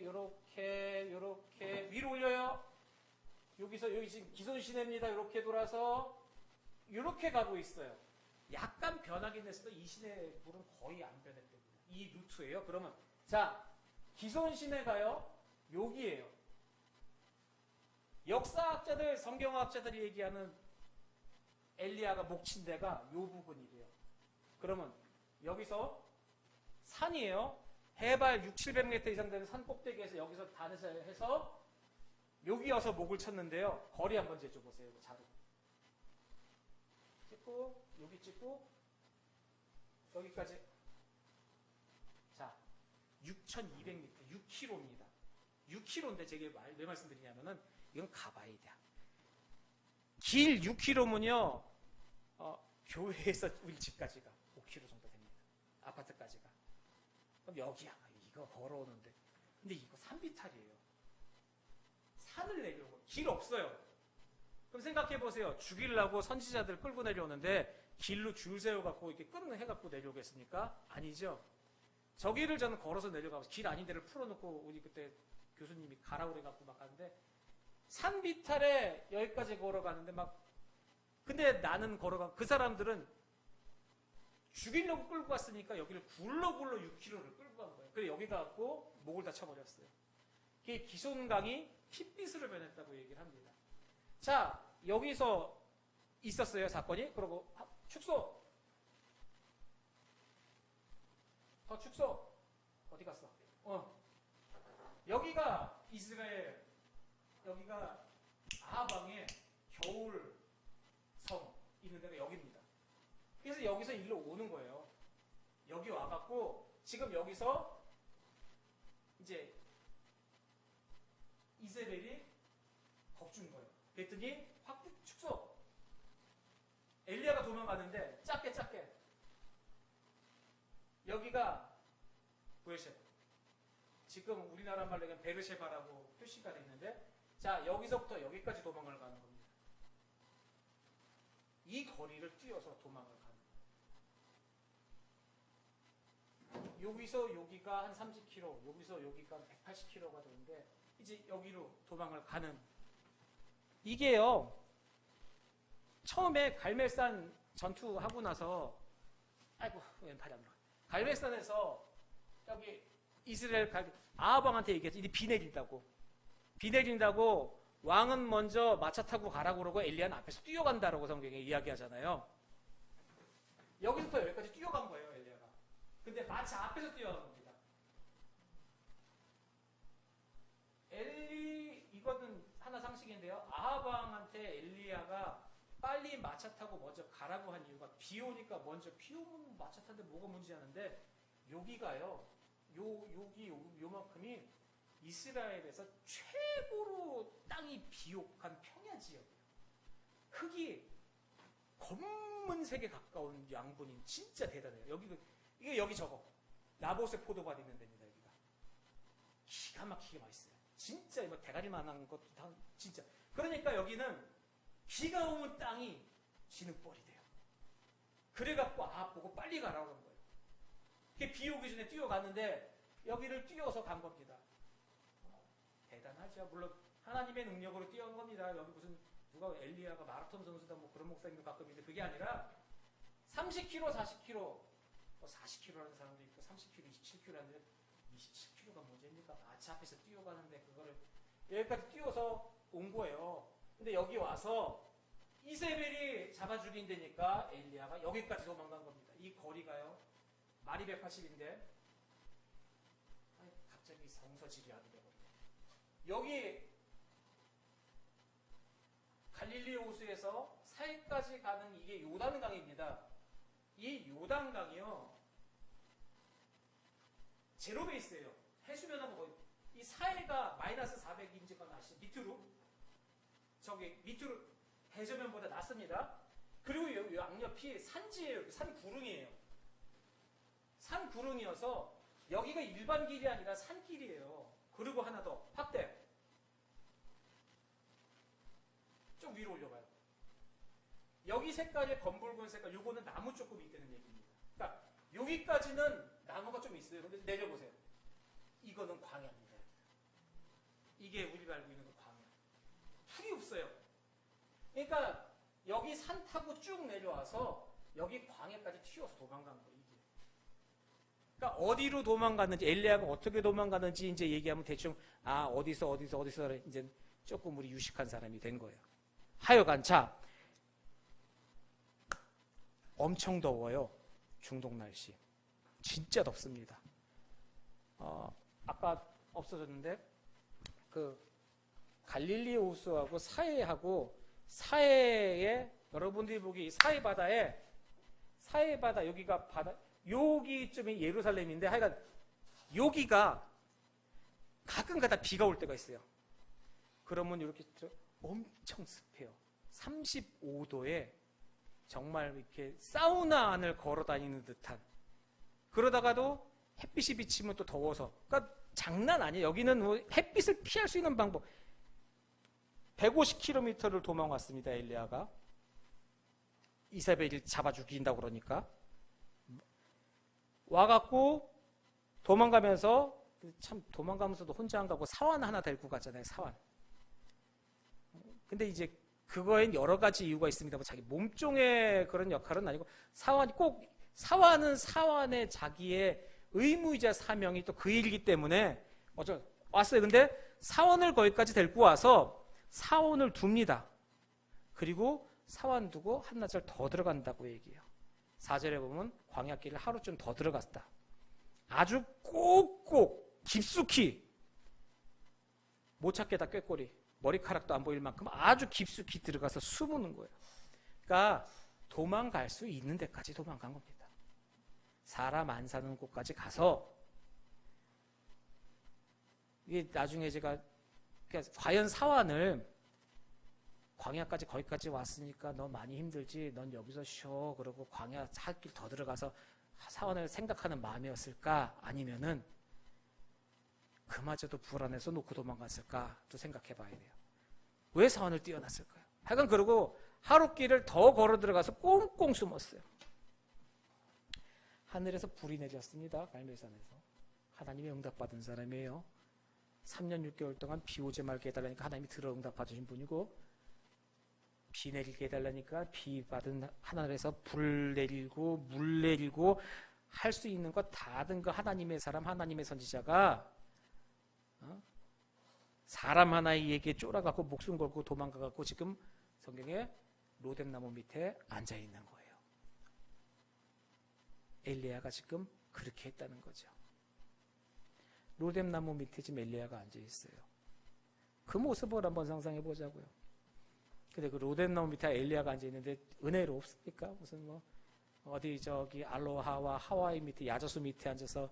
위로 올려요. 여기 지금 기손시내입니다. 요렇게 돌아서 요렇게 가고 있어요. 약간 변하긴 했어도 이 시내 물은 거의 안 변했답니다. 이 루트예요. 그러면 자, 기손시내가요. 여기예요. 역사학자들, 성경학자들이 얘기하는 엘리야가 목 친 데가 요 부분이래요. 그러면 여기서 산이에요. 해발 600-700m 이상 되는 산 꼭대기에서 여기서 단에서 해서 여기 와서 목을 쳤는데요. 거리 한번 재줘 보세요. 자루. 찍고 여기 찍고 여기까지. 자, 6,200m, 6km입니다. 6km인데 제가 왜 말씀드리냐면은 이건 가봐야 돼. 길 6km면요. 교회에서 우리 집까지가 5km 정도 됩니다. 아파트까지가. 그럼 여기야. 이거 걸어오는데. 근데 이거 산비탈이에요. 산을 내려오고 길 없어요. 그럼 생각해 보세요. 죽이려고 선지자들 끌고 내려오는데 길로 줄 세워갖고 이렇게 끈을 해갖고 내려오겠습니까? 아니죠. 저기를 저는 걸어서 내려가고 길 아닌 데를 풀어놓고 우리 그때 교수님이 가라고 그래갖고 막 가는데 산비탈에 여기까지 걸어가는데 근데 나는 그 사람들은 죽이려고 끌고 갔으니까 여기를 굴러 6km를 끌고 간 거예요. 그래 여기 가갖고 목을 다 쳐버렸어요. 그게 기손강이 핏빛으로 변했다고 얘기를 합니다. 자, 여기서 있었어요, 사건이. 그리고 축소. 더 축소. 어디 갔어? 여기가 이스라엘, 여기가 아하방의 겨울 성 있는 데가 여기입니다. 그래서 여기서 일로 오는 거예요. 여기 와갖고 지금 여기서 이제 이세벨이 겁준 거예요. 그랬더니 확 축소. 엘리야가 도망가는데 작게 여기가 브에셰바. 지금 우리나라 말로 얘기하면 베르셰바라고 표시가 돼 있는데 자, 여기서부터 여기까지 도망을 가는 겁니다. 이 거리를 뛰어서 도망을 가는 거예요. 여기서 여기가 한 30km, 여기서 여기가 180km가 되는데 이제 여기로 도망을 가는. 이게요. 처음에 갈멜산 전투하고 나서 아이고 왼팔이 안 들어가. 갈멜산에서 여기 이스라엘 아하방한테 얘기했죠. 이제 비 내린다고 왕은 먼저 마차 타고 가라고 그러고 엘리야는 앞에서 뛰어간다라고 성경에 이야기하잖아요. 여기서부터 여기까지 뛰어간 거예요, 엘리야가. 근데 마차 앞에서 뛰어간 겁니다. 이거는 하나 상식인데요. 아하방한테 엘리야가 빨리 마차 타고 먼저 가라고 한 이유가 비 오니까 먼저 비 오면 마차 타는데 뭐가 문제냐는데 여기가요. 여기 요만큼이 이스라엘에서 최고로 땅이 비옥한 평야 지역이에요. 흙이 검은색에 가까운 양분이 진짜 대단해요. 이게 여기 저거 나봇의 포도밭 있는 데입니다. 여기가 기가 막히게 맛있어요. 진짜 뭐 대가리만한 것도 다 진짜. 그러니까 여기는 비가 오면 땅이 진흙벌이 돼요. 그래갖고 보고 빨리 가라고 하는 거예요. 비 오기 전에 뛰어갔는데 여기를 뛰어서 간 겁니다. 대단하죠. 물론 하나님의 능력으로 뛰어온 겁니다. 여기 무슨 누가 엘리야가 마라톤 선수다 뭐 그런 목사님도 가끔 있는데 그게 아니라 30km, 40km, 40km라는 사람도 있고 30km, 27km라는데 27km가 문제입니까? 마차 앞에서 뛰어가는데 그거를 여기까지 뛰어서 온 거예요. 근데 여기 와서 이세벨이 잡아 죽인다니까 엘리야가 여기까지 도망간 겁니다. 이 거리가요. 말이 180인데 갑자기 성서지리하게 되거든요. 여기 갈릴리 호수에서 사해까지 가는 이게 요단강입니다. 이 요단강이요. 제로 베이스예요. 해수면하고 거의 이 사해가 마이너스 400인지가 나시 밑으로 해저면보다 낮습니다. 그리고 이 양옆이 산지예요. 산구릉이에요. 산구릉이어서 여기가 일반 길이 아니라 산길이에요. 그리고 하나 더 확대. 좀 위로 올려봐요. 여기 색깔이 검붉은 색깔, 요거는 나무 조금 있다는 얘기입니다. 그러니까 여기까지는 나무가 좀 있어요. 근데 내려보세요. 이거는 광야입니다. 이게 우리가 알고 있는 그 광야. 풀이 없어요. 그러니까 여기 산 타고 쭉 내려와서 여기 광야까지 튀어서 도망간 거예요. 이게. 그러니까 어디로 도망갔는지, 엘리야가 어떻게 도망갔는지 이제 얘기하면 대충 어디서 이제 조금 우리 유식한 사람이 된 거예요. 하여간 자, 엄청 더워요. 중동 날씨. 진짜 덥습니다. 아까 없어졌는데 그 갈릴리 호수하고 사해에 여러분들이 보기 사해 바다 여기가 바다 여기쯤이 예루살렘인데 하여간 여기가 가끔가다 비가 올 때가 있어요. 그러면 이렇게 엄청 습해요. 35도에 정말 이렇게 사우나 안을 걸어 다니는 듯한. 그러다가도 햇빛이 비치면 또 더워서. 그러니까 장난 아니에요. 여기는 뭐 햇빛을 피할 수 있는 방법. 150km를 도망왔습니다. 엘리야가. 이세벨을 잡아 죽인다고 그러니까. 와갖고 도망가면서 참 도망가면서도 혼자 안 가고 사환 하나 데리고 갔잖아요. 사환. 근데 이제 그거엔 여러 가지 이유가 있습니다. 뭐 자기 몸종의 그런 역할은 아니고 사환은 사환의 자기의 의무이자 사명이 또 그 일이기 때문에 왔어요. 근데 사원을 거기까지 데리고 와서 사원을 둡니다. 그리고 사원 두고 한나절 더 들어간다고 얘기해요. 4절에 보면 광야길을 하루쯤 더 들어갔다. 아주 꼭꼭 깊숙이 못 찾겠다 꾀꼬리. 머리카락도 안 보일 만큼 아주 깊숙이 들어가서 숨는 거예요. 그러니까 도망갈 수 있는 데까지 도망간 겁니다. 사람 안 사는 곳까지 가서 이게 나중에 제가 과연 사환을 광야까지 거기까지 왔으니까 너 많이 힘들지 넌 여기서 쉬어 그러고 광야 살길 더 들어가서 사환을 생각하는 마음이었을까 아니면은 그마저도 불안해서 놓고 도망갔을까 또 생각해 봐야 돼요. 왜 사환을 띄워놨을까요? 하여간 그러고 하룻길을 더 걸어 들어가서 꽁꽁 숨었어요. 하늘에서 불이 내렸습니다. 갈멜산에서. 하나님의 응답받은 사람이에요. 3년 6개월 동안 비 오지 말게 해달라니까 하나님이 들어 응답받으신 분이고 비 내리게 해달라니까 비 받은 하늘에서 불 내리고 물 내리고 할 수 있는 것 다 하던 그 하나님의 사람 하나님의 선지자가 사람 하나에게 쫄아갖고 목숨 걸고 도망가갖고 지금 성경에 로뎀나무 밑에 앉아있는 거예요. 엘리야가 지금 그렇게 했다는 거죠. 로뎀나무 밑에 지금 엘리야가 앉아있어요. 그 모습을 한번 상상해 보자고요. 근데 그 로뎀 나무 밑에 엘리야가 앉아 있는데 은혜로 없습니까? 무슨 뭐 어디 저기 알로하와 하와이 밑에 야자수 밑에 앉아서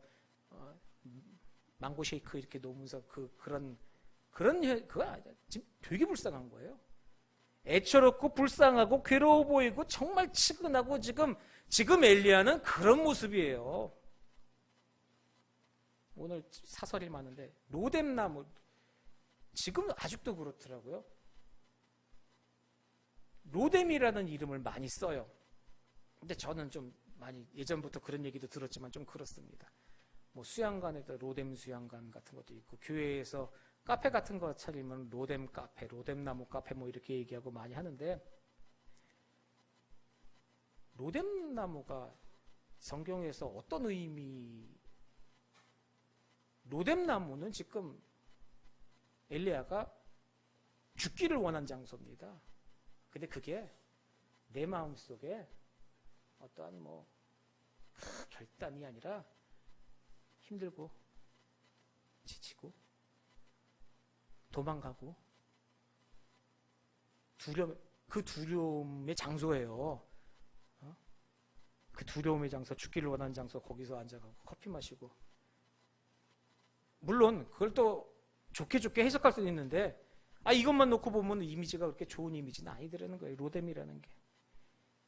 망고 쉐이크 이렇게 놓으면서 그런 그거 아니야. 지금 되게 불쌍한 거예요. 애처롭고 불쌍하고 괴로워 보이고 정말 치근하고 지금 엘리야는 그런 모습이에요. 오늘 사설이 많은데 로뎀 나무 지금 아직도 그렇더라고요. 로뎀이라는 이름을 많이 써요. 근데 저는 좀 많이 예전부터 그런 얘기도 들었지만 좀 그렇습니다. 뭐 수양관에도 로뎀 수양관 같은 것도 있고 교회에서 카페 같은 거 차리면 로뎀 카페, 로뎀 나무 카페 뭐 이렇게 얘기하고 많이 하는데 로뎀 나무가 성경에서 어떤 로뎀 나무는 지금 엘리야가 죽기를 원한 장소입니다. 근데 그게 내 마음속에 어떠한 뭐 결단이 아니라 힘들고 지치고 도망가고 그 두려움의 장소예요. 그 두려움의 장소, 죽기를 원하는 장소, 거기서 앉아가고 커피 마시고. 물론 그걸 또 좋게 해석할 수는 있는데 이것만 놓고 보면 이미지가 그렇게 좋은 이미지는 아니더라는 거예요. 로뎀이라는 게.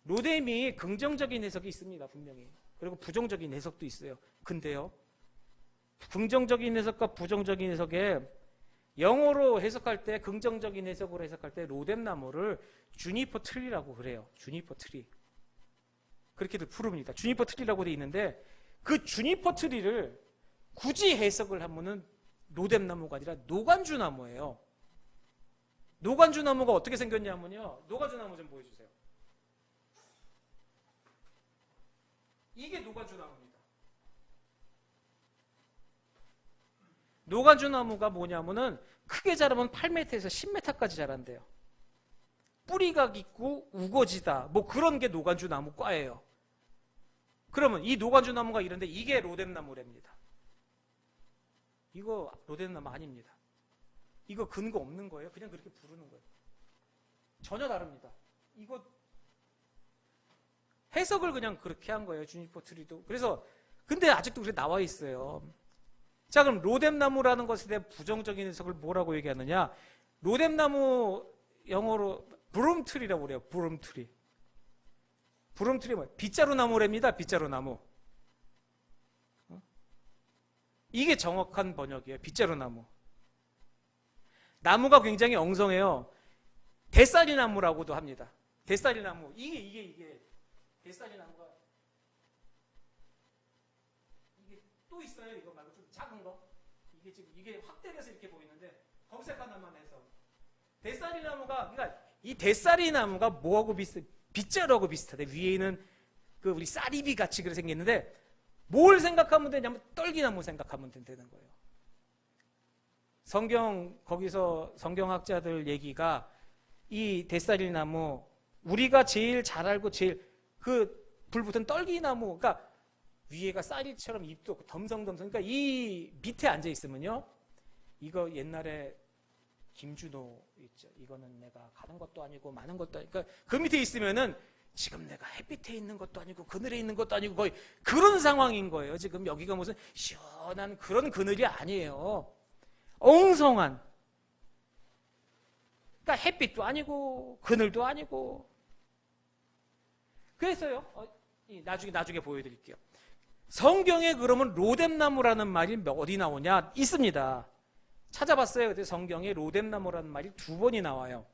로뎀이 긍정적인 해석이 있습니다. 분명히. 그리고 부정적인 해석도 있어요. 근데요, 긍정적인 해석과 부정적인 해석에 영어로 해석할 때, 긍정적인 해석으로 해석할 때 로뎀 나무를 주니퍼 트리라고 그래요. 주니퍼 트리. 그렇게들 부릅니다. 주니퍼 트리라고 돼 있는데 그 주니퍼 트리를 굳이 해석을 하면은 로뎀 나무가 아니라 노간주 나무예요. 노간주 나무가 어떻게 생겼냐면요. 노간주 나무 좀 보여주세요. 이게 노간주 나무입니다. 노간주 나무가 뭐냐면은 크게 자라면 8m에서 10m까지 자란대요. 뿌리가 깊고 우거지다. 뭐 그런 게 노간주 나무 과예요. 그러면 이 노간주 나무가 이런데 이게 로뎀 나무랍니다. 이거 로뎀 나무 아닙니다. 이거 근거 없는 거예요. 그냥 그렇게 부르는 거예요. 전혀 다릅니다. 이거 해석을 그냥 그렇게 한 거예요. 주니퍼 트리도. 그래서 근데 아직도 그렇게 나와 있어요. 자, 그럼 로뎀 나무라는 것에 대한 부정적인 해석을 뭐라고 얘기하느냐? 로뎀 나무 영어로 브룸 트리라고 그래요. 브룸 트리. 브룸 트리 뭐예요? 빗자루 나무랍니다. 빗자루 나무. 이게 정확한 번역이에요. 빗자루 나무. 나무가 굉장히 엉성해요. 대싸리 나무라고도 합니다. 대싸리 나무. 이게 대싸리 나무가 이게 또 있어요. 이거 말고 좀 작은 거. 이게 확대돼서 이렇게 보이는데 검색 하나만 해서 대싸리 나무가 그러니까 이 대싸리 나무가 뭐하고 빗자루하고 비슷하대. 위에는 그 우리 쌀이비 같이 그렇게 생겼는데 뭘 생각하면 되냐면 떨기나무 생각하면 된다는 거예요. 거기서 성경학자들 얘기가 이 대싸리 나무, 우리가 제일 잘 알고 제일 불 붙은 떨기나무, 그러니까 위에가 쌀이처럼 잎도 없고 덤성덤성, 그러니까 이 밑에 앉아 있으면요, 이거 옛날에 김준호 있죠. 이거는 내가 가는 것도 아니고 많은 것도 아니고, 그러니까 그 밑에 있으면은 지금 내가 햇빛에 있는 것도 아니고 그늘에 있는 것도 아니고 거의 그런 상황인 거예요. 지금 여기가 무슨 시원한 그런 그늘이 아니에요. 엉성한. 그러니까 햇빛도 아니고 그늘도 아니고. 그래서요. 나중에 보여드릴게요. 성경에 그러면 로뎀 나무라는 말이 어디 나오냐? 있습니다. 찾아봤어요. 그때 성경에 로뎀 나무라는 말이 2번이 나와요.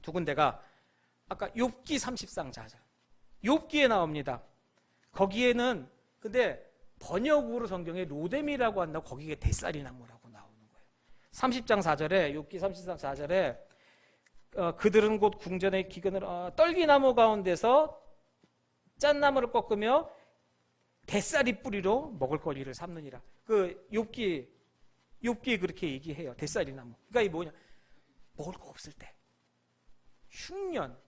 두 군데가 아까 욥기 30장 4절. 욥기에 나옵니다. 거기에는 근데 번역으로 성경에 로뎀이라고 한다고 거기에 대싸리 나무라고 나오는 거예요. 30장 4절에 욥기 30장 4절에 그들은 곧 궁전의 기근을 떨기나무 가운데서 짠나무를 꺾으며 대싸리 뿌리로 먹을거리를 삼느니라. 그 욥기에 그렇게 얘기해요. 대싸리 나무. 그러니까 이 뭐냐? 먹을 거 없을 때. 흉년.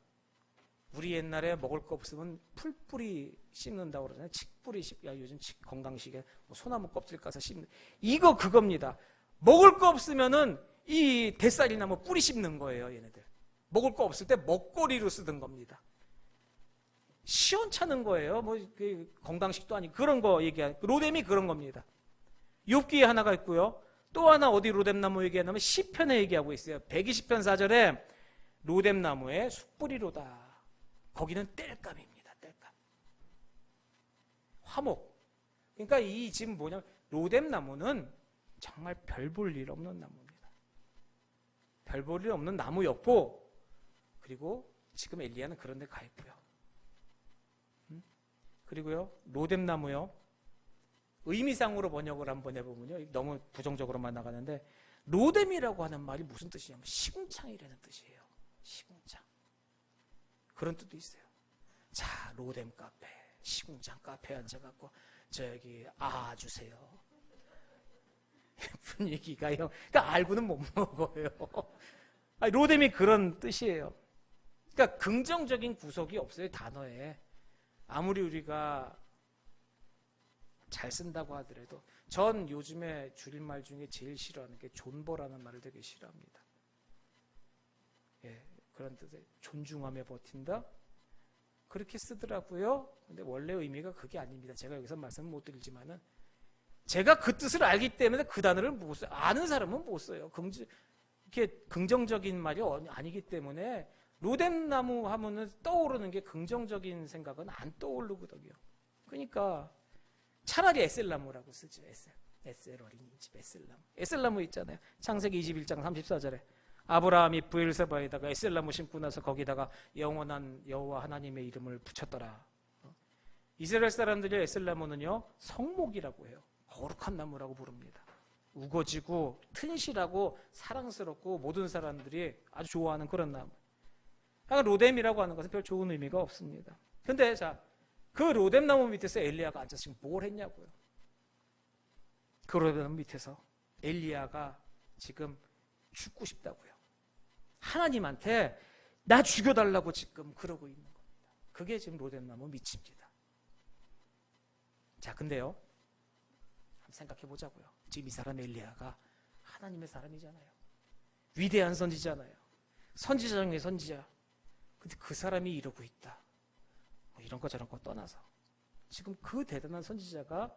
우리 옛날에 먹을 거 없으면 풀뿌리 씹는다고 그러잖아요. 칡뿌리 요즘 건강식에 소나무 껍질 까서 씹는. 이거 그겁니다. 먹을 거 없으면은 이 대싸리 나무 뿌리 씹는 거예요, 얘네들. 먹을 거 없을 때 먹거리로 쓰던 겁니다. 시원찮은 거예요. 뭐 건강식도 아니고 그런 거 얘기하는 로뎀이 그런 겁니다. 욥기에 하나가 있고요. 또 하나 어디 로뎀나무 얘기하냐면 시편에 얘기하고 있어요. 120편 4절에 로뎀나무의 숯불이로다. 거기는 땔감입니다. 땔감. 화목. 그러니까 이 지금 뭐냐면 로뎀나무는 정말 별 볼 일 없는 나무입니다. 별 볼 일 없는 나무였고, 그리고 지금 엘리야는 그런 데 가 있고요. 그리고요, 로뎀나무요. 의미상으로 번역을 한번 해보면요. 너무 부정적으로만 나가는데, 로뎀이라고 하는 말이 무슨 뜻이냐면 시궁창이라는 뜻이에요. 시궁창. 그런 뜻도 있어요. 자, 로뎀 카페, 시궁창 카페에 앉아갖고 저기 주세요. 분위기가요. 그러니까 알고는 못 먹어요. 아니, 로뎀이 그런 뜻이에요. 그러니까 긍정적인 구석이 없어요, 단어에. 아무리 우리가 잘 쓴다고 하더라도 전 요즘에 줄임말 중에 제일 싫어하는 게 존버라는 말을 되게 싫어합니다. 예, 그런 뜻에 존중하며 버틴다? 그렇게 쓰더라고요. 근데 원래 의미가 그게 아닙니다. 제가 여기서 말씀을 못 드리지만은 제가 그 뜻을 알기 때문에 그 단어를 못 써요. 아는 사람은 못 써요. 이렇게 긍정적인 말이 아니기 때문에 로뎀나무 하면은 떠오르는 게 긍정적인 생각은 안 떠오르거든요. 그러니까 차라리 에셀나무라고 쓰죠. 에셀 어린이집 에셀나무. 에셀나무 있잖아요. 창세기 21장 34절에 아브라함이 브엘세바에다가 에셀나무 심고 나서 거기다가 영원한 여호와 하나님의 이름을 붙였더라. 이스라엘 사람들이 에셀나무는요 성목이라고 해요. 거룩한 나무라고 부릅니다. 우거지고 튼실하고 사랑스럽고 모든 사람들이 아주 좋아하는 그런 나무. 그러니까 로뎀이라고 하는 것은 별 좋은 의미가 없습니다. 근데 자, 그 로뎀나무 밑에서 엘리야가 앉아서 지금 뭘 했냐고요. 그 로뎀나무 밑에서 엘리야가 지금 죽고 싶다고요. 하나님한테 나 죽여달라고 지금 그러고 있는 겁니다. 그게 지금 로뎀나무 밑입니다. 자, 근데요, 한번 생각해 보자고요. 지금 이 사람 엘리야가 하나님의 사람이잖아요. 위대한 선지자잖아요. 선지자 중에 선지자. 근데 그 사람이 이러고 있다. 뭐 이런 거 저런 거 떠나서 지금 그 대단한 선지자가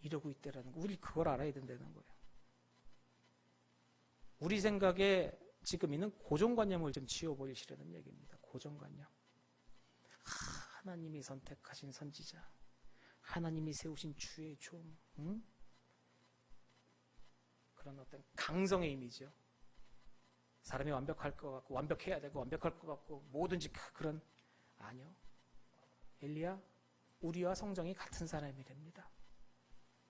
이러고 있다라는 거, 우리 그걸 알아야 된다는 거예요. 우리 생각에 지금 있는 고정관념을 좀 지워버리시라는 얘기입니다. 고정관념. 하나님이 선택하신 선지자, 하나님이 세우신 주의 종, 그런 어떤 강성의 이미지요. 사람이 완벽할 것 같고 완벽해야 되고 완벽할 것 같고 뭐든지 그런, 아니요. 엘리야, 우리와 성정이 같은 사람이 됩니다.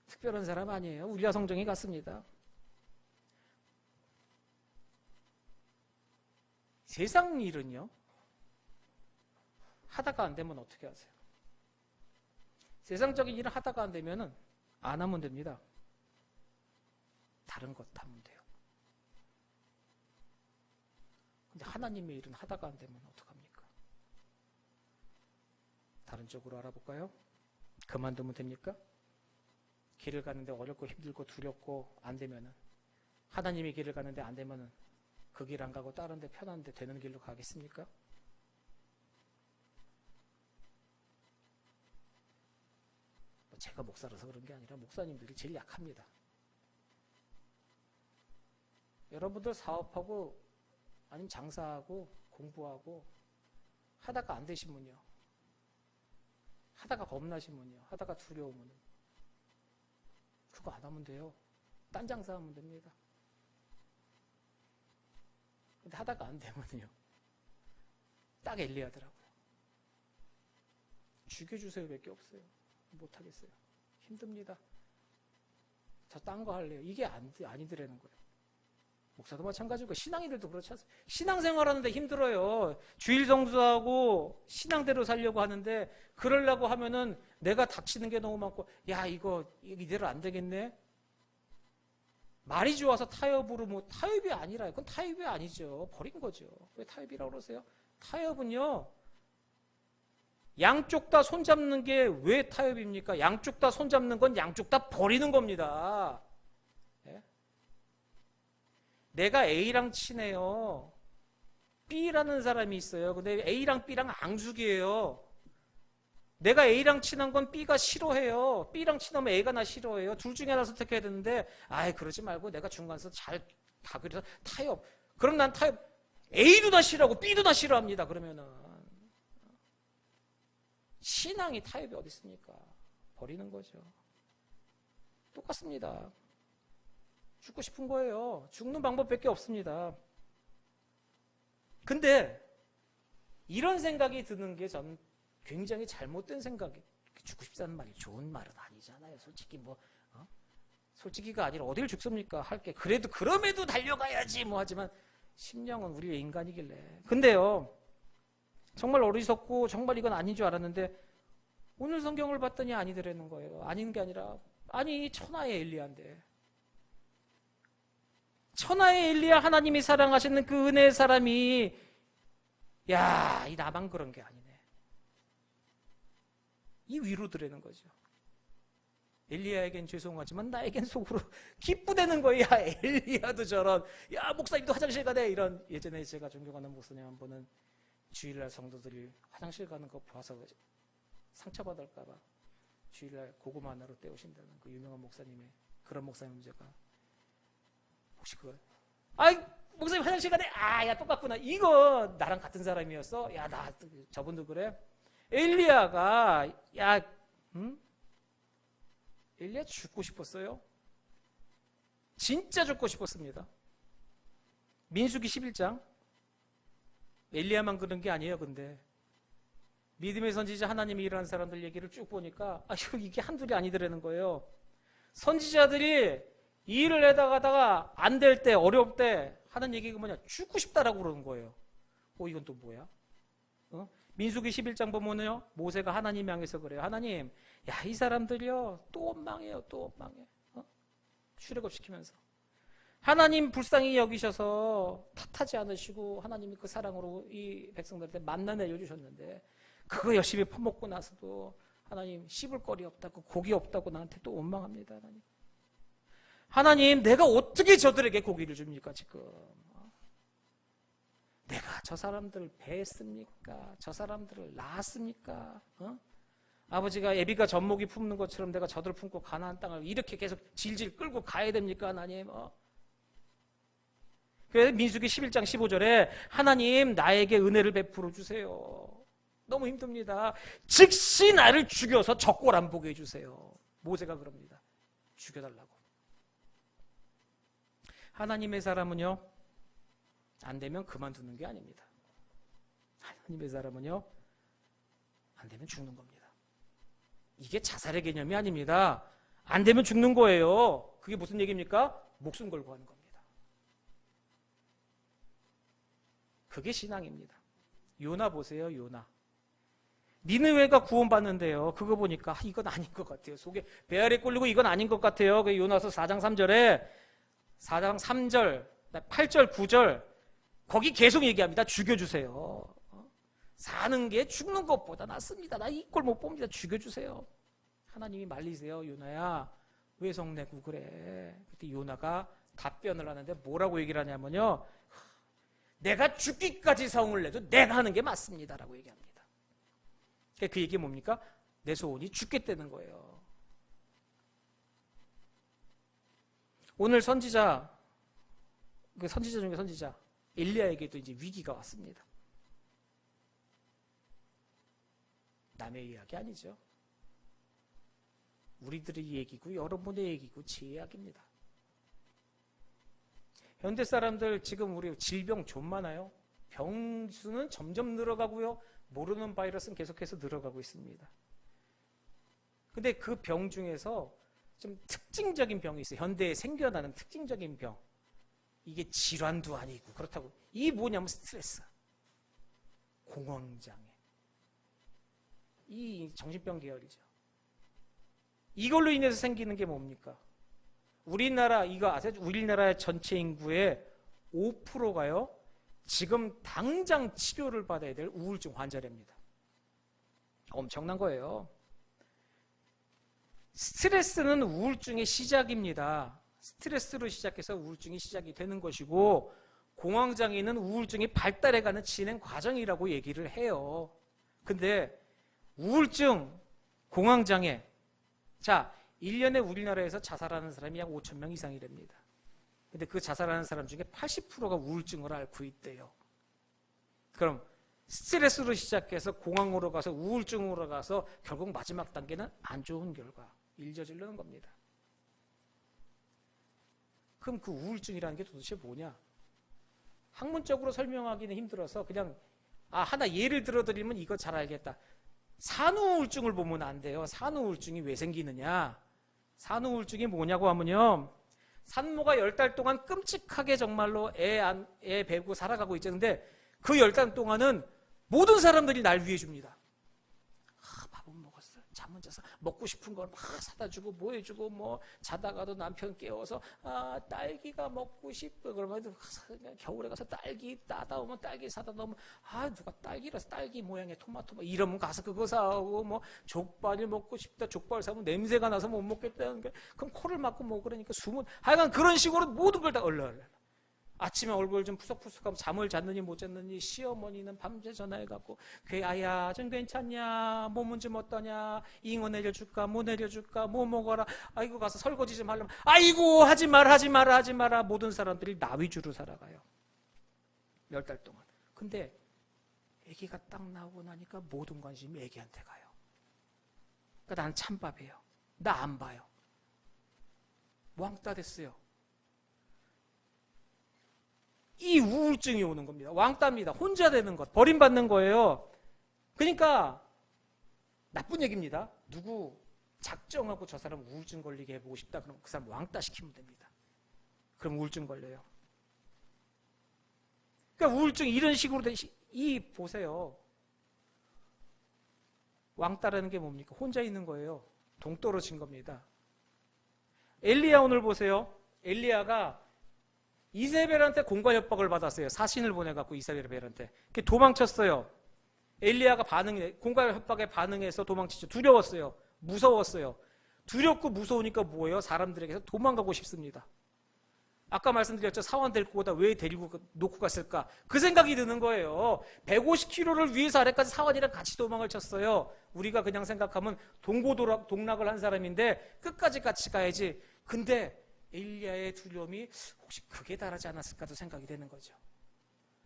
특별한 사람 아니에요. 우리와 성정이 같습니다. 세상 일은요, 하다가 안 되면 어떻게 하세요? 세상적인 일을 하다가 안 되면은 안 하면 됩니다. 다른 것 하면 돼요. 근데 하나님의 일은 하다가 안 되면 어떡합니까? 다른 쪽으로 알아볼까요? 그만두면 됩니까? 길을 가는데 어렵고 힘들고 두렵고 안 되면은, 하나님의 길을 가는데 안 되면은 그 길 안 가고 다른 데 편한데 되는 길로 가겠습니까? 제가 목사라서 그런 게 아니라 목사님들이 제일 약합니다. 여러분들 사업하고 아니면 장사하고 공부하고 하다가 안 되시면요, 하다가 겁나시면요, 하다가 두려우면 그거 안 하면 돼요. 딴 장사하면 됩니다. 근데 하다가 안 되면요, 딱 엘리야더라고요. 죽여주세요 밖에 없어요. 못하겠어요. 힘듭니다. 저 딴 거 할래요. 이게 아니더라는 거예요. 목사도 마찬가지고 신앙인들도 그렇지 않습니까? 신앙생활하는데 힘들어요. 주일 성수하고 신앙대로 살려고 하는데 그러려고 하면은 내가 닥치는 게 너무 많고, 야 이거 이대로 안 되겠네. 말이 좋아서 타협으로, 뭐 타협이 아니라, 그건 타협이 아니죠. 버린 거죠. 왜 타협이라고 그러세요? 타협은요, 양쪽 다 손잡는 게 왜 타협입니까? 양쪽 다 손잡는 건 양쪽 다 버리는 겁니다. 예? 내가 A랑 친해요. B라는 사람이 있어요. 근데 A랑 B랑 앙숙이에요. 내가 A랑 친한 건 B가 싫어해요. B랑 친하면 A가 나 싫어해요. 둘 중에 하나 선택해야 되는데 아이 그러지 말고 내가 중간에서 잘 가그려서 타협. 그럼 난 타협. A도 나 싫어하고 B도 나 싫어합니다. 그러면은 신앙이 타협이 어디 있습니까? 버리는 거죠. 똑같습니다. 죽고 싶은 거예요. 죽는 방법밖에 없습니다. 근데 이런 생각이 드는 게 전 굉장히 잘못된 생각이 죽고 싶다는 말이 좋은 말은 아니잖아요. 솔직히 솔직히가 아니라 어딜 죽습니까? 할 게 그래도 그럼에도 달려가야지 하지만 심령은 우리의 인간이길래. 근데요. 정말 어리석고 정말 이건 아닌 줄 알았는데 오늘 성경을 봤더니 아니더라는 거예요. 아닌 게 아니라 아니 천하의 엘리야인데 천하의 엘리야 하나님이 사랑하시는 그 은혜의 사람이 야, 이 나만 그런 게 아니네. 이 위로드라는 거죠. 엘리야에겐 죄송하지만 나에겐 속으로 기쁘다는 거예요. 야, 엘리야도 저런. 야, 목사님도 화장실 가네. 이런 예전에 제가 존경하는 목사님 한 분은 주일날 성도들이 화장실 가는 거 봐서 상처받을까 봐 주일날 고구마 하나로 때우신다는 그 유명한 목사님의 그런 목사님 제가 혹시 그걸 아이 목사님 화장실 가네. 아, 야 똑같구나. 이거 나랑 같은 사람이었어. 야, 나 저분도 그래. 엘리야가 엘리야 죽고 싶었어요. 진짜 죽고 싶었습니다. 민수기 11장 엘리야만 그런 게 아니에요. 근데 믿음의 선지자 하나님이 일하는 사람들 얘기를 쭉 보니까 이게 한둘이 아니더라는 거예요. 선지자들이 이 일을 해다가다가 안 될 때 어려울 때 하는 얘기가 뭐냐? 죽고 싶다라고 그러는 거예요. 이건 또 뭐야? 민수기 11장 보면요 모세가 하나님 향해서 그래요. 하나님, 야, 이 사람들이요 또 원망해요. 또 원망해. 출애굽시키면서 하나님 불쌍히 여기셔서 탓하지 않으시고 하나님이 그 사랑으로 이 백성들한테 만나 내려주셨는데 그거 열심히 퍼먹고 나서도 하나님 씹을 거리 없다고 고기 없다고 나한테 또 원망합니다. 하나님 내가 어떻게 저들에게 고기를 줍니까 지금? 내가 저 사람들을 배했습니까? 저 사람들을 낳았습니까? 아버지가 애비가 젖먹이 품는 것처럼 내가 저들 품고 가나안 땅을 이렇게 계속 질질 끌고 가야 됩니까? 하나님? 그래서 민수기 11장 15절에 하나님 나에게 은혜를 베풀어 주세요. 너무 힘듭니다. 즉시 나를 죽여서 적골 안 보게 해주세요. 모세가 그럽니다. 죽여달라고. 하나님의 사람은요 안 되면 그만두는 게 아닙니다. 하나님의 사람은요 안 되면 죽는 겁니다. 이게 자살의 개념이 아닙니다. 안 되면 죽는 거예요. 그게 무슨 얘기입니까? 목숨 걸고 하는 겁니다. 그게 신앙입니다. 요나 보세요. 요나 니느웨가 구원받는데요. 그거 보니까 이건 아닌 것 같아요. 속에 배알이 꼴리고 이건 아닌 것 같아요. 그 요나서 4장 3절에 4장 3절 8절 9절 거기 계속 얘기합니다. 죽여주세요. 사는 게 죽는 것보다 낫습니다. 나 이 꼴 못 봅니다. 죽여주세요. 하나님이 말리세요. 요나야 왜 성내고 그래? 그때 요나가 답변을 하는데 뭐라고 얘기를 하냐면요. 내가 죽기까지 성을 내도 내가 하는 게 맞습니다. 라고 얘기합니다. 그 얘기 뭡니까? 내 소원이 죽겠다는 거예요. 오늘 선지자 그 선지자 중에 선지자 엘리야에게도 이제 위기가 왔습니다. 남의 이야기 아니죠. 우리들의 얘기고 여러분의 얘기고 제 이야기입니다. 현대 사람들 지금 우리 질병 좀 많아요. 병수는 점점 늘어가고요. 모르는 바이러스는 계속해서 늘어가고 있습니다. 근데 그 병 중에서 좀 특징적인 병이 있어요. 현대에 생겨나는 특징적인 병. 이게 질환도 아니고 그렇다고. 이게 뭐냐면 스트레스, 공황장애. 이 정신병 계열이죠. 이걸로 인해서 생기는 게 뭡니까? 우리나라 이거 아세요? 우리나라의 전체 인구의 5%가요. 지금 당장 치료를 받아야 될 우울증 환자랍니다. 엄청난 거예요. 스트레스는 우울증의 시작입니다. 스트레스로 시작해서 우울증이 시작이 되는 것이고 공황장애 있는 우울증이 발달해가는 진행 과정이라고 얘기를 해요. 근데 우울증, 공황장애, 자, 1년에 우리나라에서 자살하는 사람이 약 5천 명 이상이 됩니다. 근데 그 자살하는 사람 중에 80%가 우울증을 앓고 있대요. 그럼 스트레스로 시작해서 공황으로 가서 우울증으로 가서 결국 마지막 단계는 안 좋은 결과, 일저지르는 겁니다. 그럼 그 우울증이라는 게 도대체 뭐냐? 학문적으로 설명하기는 힘들어서 그냥 하나 예를 들어드리면 이거 잘 알겠다. 산후우울증을 보면 안 돼요. 산후우울증이 왜 생기느냐? 산후우울증이 뭐냐고 하면요, 산모가 10달 동안 끔찍하게 정말로 애 배고 살아가고 있죠. 근데 그 10달 동안은 모든 사람들이 날 위해줍니다. 밥은 먹었어, 잠은 잤어, 먹고 싶은 걸 막 사다 주고 뭐 해주고, 뭐 자다가도 남편 깨워서 딸기가 먹고 싶어 그러면 겨울에 가서 딸기 따다 오면 딸기 사다 놓으면 누가 딸기라서 딸기 모양의 토마토 이러면 가서 그거 사오고, 뭐 족발이 먹고 싶다, 족발 사면 냄새가 나서 못 먹겠다는 게, 그럼 코를 막고 뭐 그러니까 숨은, 하여간 그런 식으로 모든 걸 다 얼얼. 아침에 얼굴 좀 푸석푸석하면 잠을 잤느니 못 잤느니 시어머니는 밤새 전화해갖고 그 아야 좀 괜찮냐, 몸은 좀 어떠냐, 잉어 내려줄까, 뭐 내려줄까, 뭐 먹어라, 아이고 가서 설거지 좀 하려면 아이고 하지 마라. 모든 사람들이 나 위주로 살아가요. 10달 동안. 근데 아기가 딱 나오고 나니까 모든 관심이 아기한테 가요. 그러니까 나는 찬밥이에요. 나 안 봐요. 왕따 됐어요. 이 우울증이 오는 겁니다. 왕따입니다. 혼자 되는 것, 버림받는 거예요. 그러니까 나쁜 얘기입니다. 누구 작정하고 저 사람 우울증 걸리게 해보고 싶다 그러면 그 사람 왕따 시키면 됩니다. 그럼 우울증 걸려요. 그러니까 우울증 이런 식으로 보세요. 왕따라는 게 뭡니까? 혼자 있는 거예요. 동떨어진 겁니다. 엘리야 오늘 보세요. 엘리야가 이세벨한테 공과 협박을 받았어요. 사신을 보내갖고 이세벨한테 도망쳤어요. 엘리야가 공과 협박에 반응해서 도망치죠. 두려웠어요. 무서웠어요. 두렵고 무서우니까 뭐예요? 사람들에게서 도망가고 싶습니다. 아까 말씀드렸죠. 사원 데리고 오다 왜 데리고 놓고 갔을까? 그 생각이 드는 거예요. 150km를 위에서 아래까지 사원이랑 같이 도망을 쳤어요. 우리가 그냥 생각하면 동고동락을 한 사람인데 끝까지 같이 가야지. 근데 엘리야의 두려움이 혹시 그게 다르지 않았을까도 생각이 되는 거죠.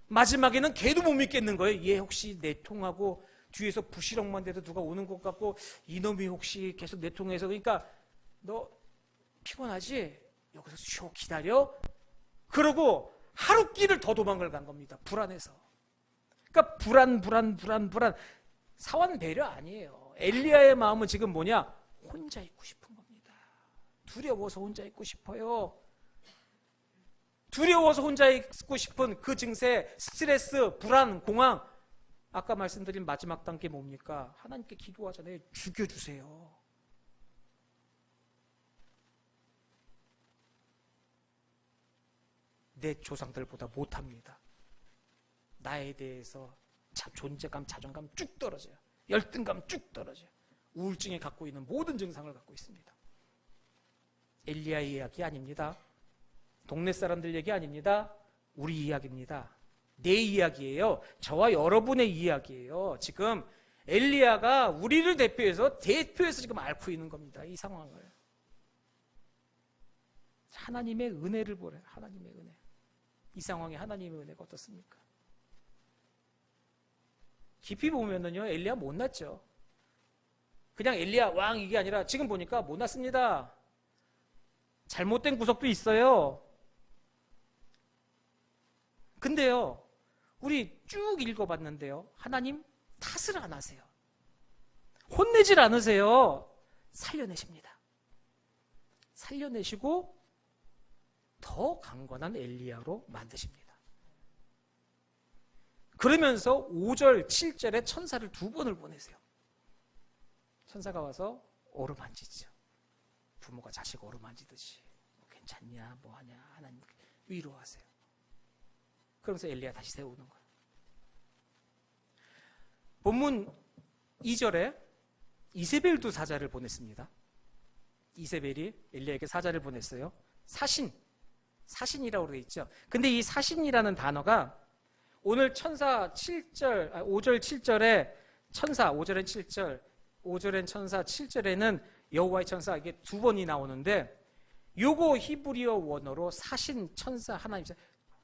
마지막에는 걔도 못 믿겠는 거예요. 얘 혹시 내통하고 뒤에서 부시럭만 돼도 누가 오는 것 같고 이놈이 혹시 계속 내통해서, 그러니까 너 피곤하지? 여기서 쉬어 기다려? 그러고 하루 끼를 더 도망을 간 겁니다. 불안해서. 그러니까 불안. 사원 배려 아니에요. 엘리야의 마음은 지금 뭐냐? 혼자 있고 싶은 겁니다. 두려워서 혼자 있고 싶어요. 두려워서 혼자 있고 싶은 그 증세, 스트레스, 불안, 공황. 아까 말씀드린 마지막 단계 뭡니까? 하나님께 기도하잖아요. 죽여주세요. 내 조상들보다 못합니다. 나에 대해서 존재감, 자존감 쭉 떨어져요. 열등감 쭉 떨어져요. 우울증에 갖고 있는 모든 증상을 갖고 있습니다. 엘리야의 이야기 아닙니다. 동네 사람들 얘기 아닙니다. 우리 이야기입니다. 내 이야기예요. 저와 여러분의 이야기예요. 지금 엘리야가 우리를 대표해서 지금 앓고 있는 겁니다. 이 상황을. 하나님의 은혜를 보래요. 하나님의 은혜. 이 상황에 하나님의 은혜가 어떻습니까? 깊이 보면은요, 엘리야 못났죠. 그냥 엘리야 왕 이게 아니라 지금 보니까 못났습니다. 잘못된 구석도 있어요. 근데요, 우리 쭉 읽어봤는데요, 하나님 탓을 안 하세요. 혼내질 않으세요. 살려내십니다. 살려내시고 더 강건한 엘리야로 만드십니다. 그러면서 5절, 7절에 천사를 2번을 보내세요. 천사가 와서 어루만지죠. 부모가 자식 어루만지듯이 괜찮냐, 뭐하냐, 하나님 위로하세요. 그러면서 엘리야 다시 세우는 거예요. 본문 2절에 이세벨도 사자를 보냈습니다. 이세벨이 엘리야에게 사자를 보냈어요. 사신이라고 되어 있죠. 근데 이 사신이라는 단어가 오늘 천사 7절, 5절 7절에 천사 5절엔 7절, 5절엔 천사 7절에는 여호와의 천사 이게 두 번이 나오는데 요거 히브리어 원어로 사신, 천사, 하나님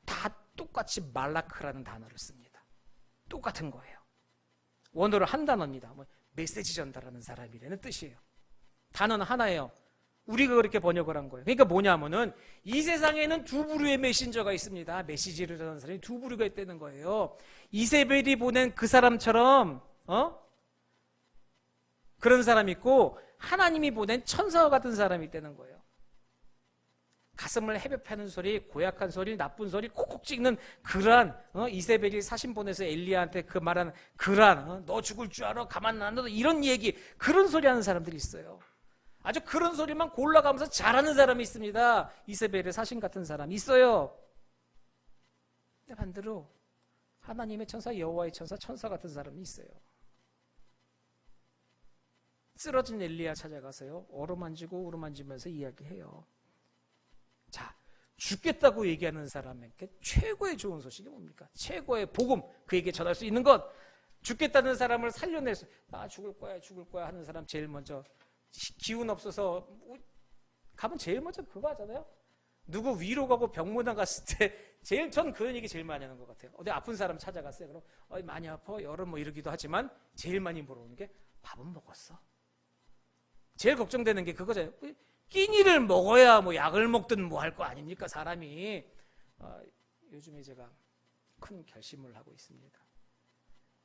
다 똑같이 말라크라는 단어를 씁니다. 똑같은 거예요. 원어로 한 단어입니다. 메시지 전달하는 사람이라는 뜻이에요. 단어는 하나예요. 우리가 그렇게 번역을 한 거예요. 그러니까 뭐냐면은 이 세상에는 두 부류의 메신저가 있습니다. 메시지를 전하는 사람이 두 부류가 있다는 거예요. 이세벨이 보낸 그 사람처럼 그런 사람이 있고 하나님이 보낸 천사와 같은 사람이 있다는 거예요. 가슴을 해협하는 소리, 고약한 소리, 나쁜 소리 콕콕 찍는 그러한 이세벨이 사신 보내서 엘리야한테 그 말하는 그러한 너 죽을 줄 알아? 가만 안 둬도 이런 얘기 그런 소리 하는 사람들이 있어요. 아주 그런 소리만 골라가면서 잘하는 사람이 있습니다. 이세벨의 사신 같은 사람이 있어요. 근데 반대로 하나님의 천사, 여호와의 천사, 천사 같은 사람이 있어요. 쓰러진 엘리야 찾아가서요. 어루만지면서 이야기해요. 자, 죽겠다고 얘기하는 사람에게 최고의 좋은 소식이 뭡니까? 최고의 복음, 그에게 전할 수 있는 것. 죽겠다는 사람을 살려내서 나 죽을 거야 하는 사람 제일 먼저 기운 없어서 가면 제일 먼저 그거 하잖아요. 누구 위로 가고 병문안 갔을 때 제일 전 그런 얘기 제일 많이 하는 것 같아요. 어디 아픈 사람 찾아갔어요. 그럼 많이 아파? 여름 이러기도 하지만 제일 많이 물어보는 게 밥은 먹었어? 제일 걱정되는 게 그거잖아요. 끼니를 먹어야 약을 먹든 할 거 아닙니까 사람이. 요즘에 제가 큰 결심을 하고 있습니다.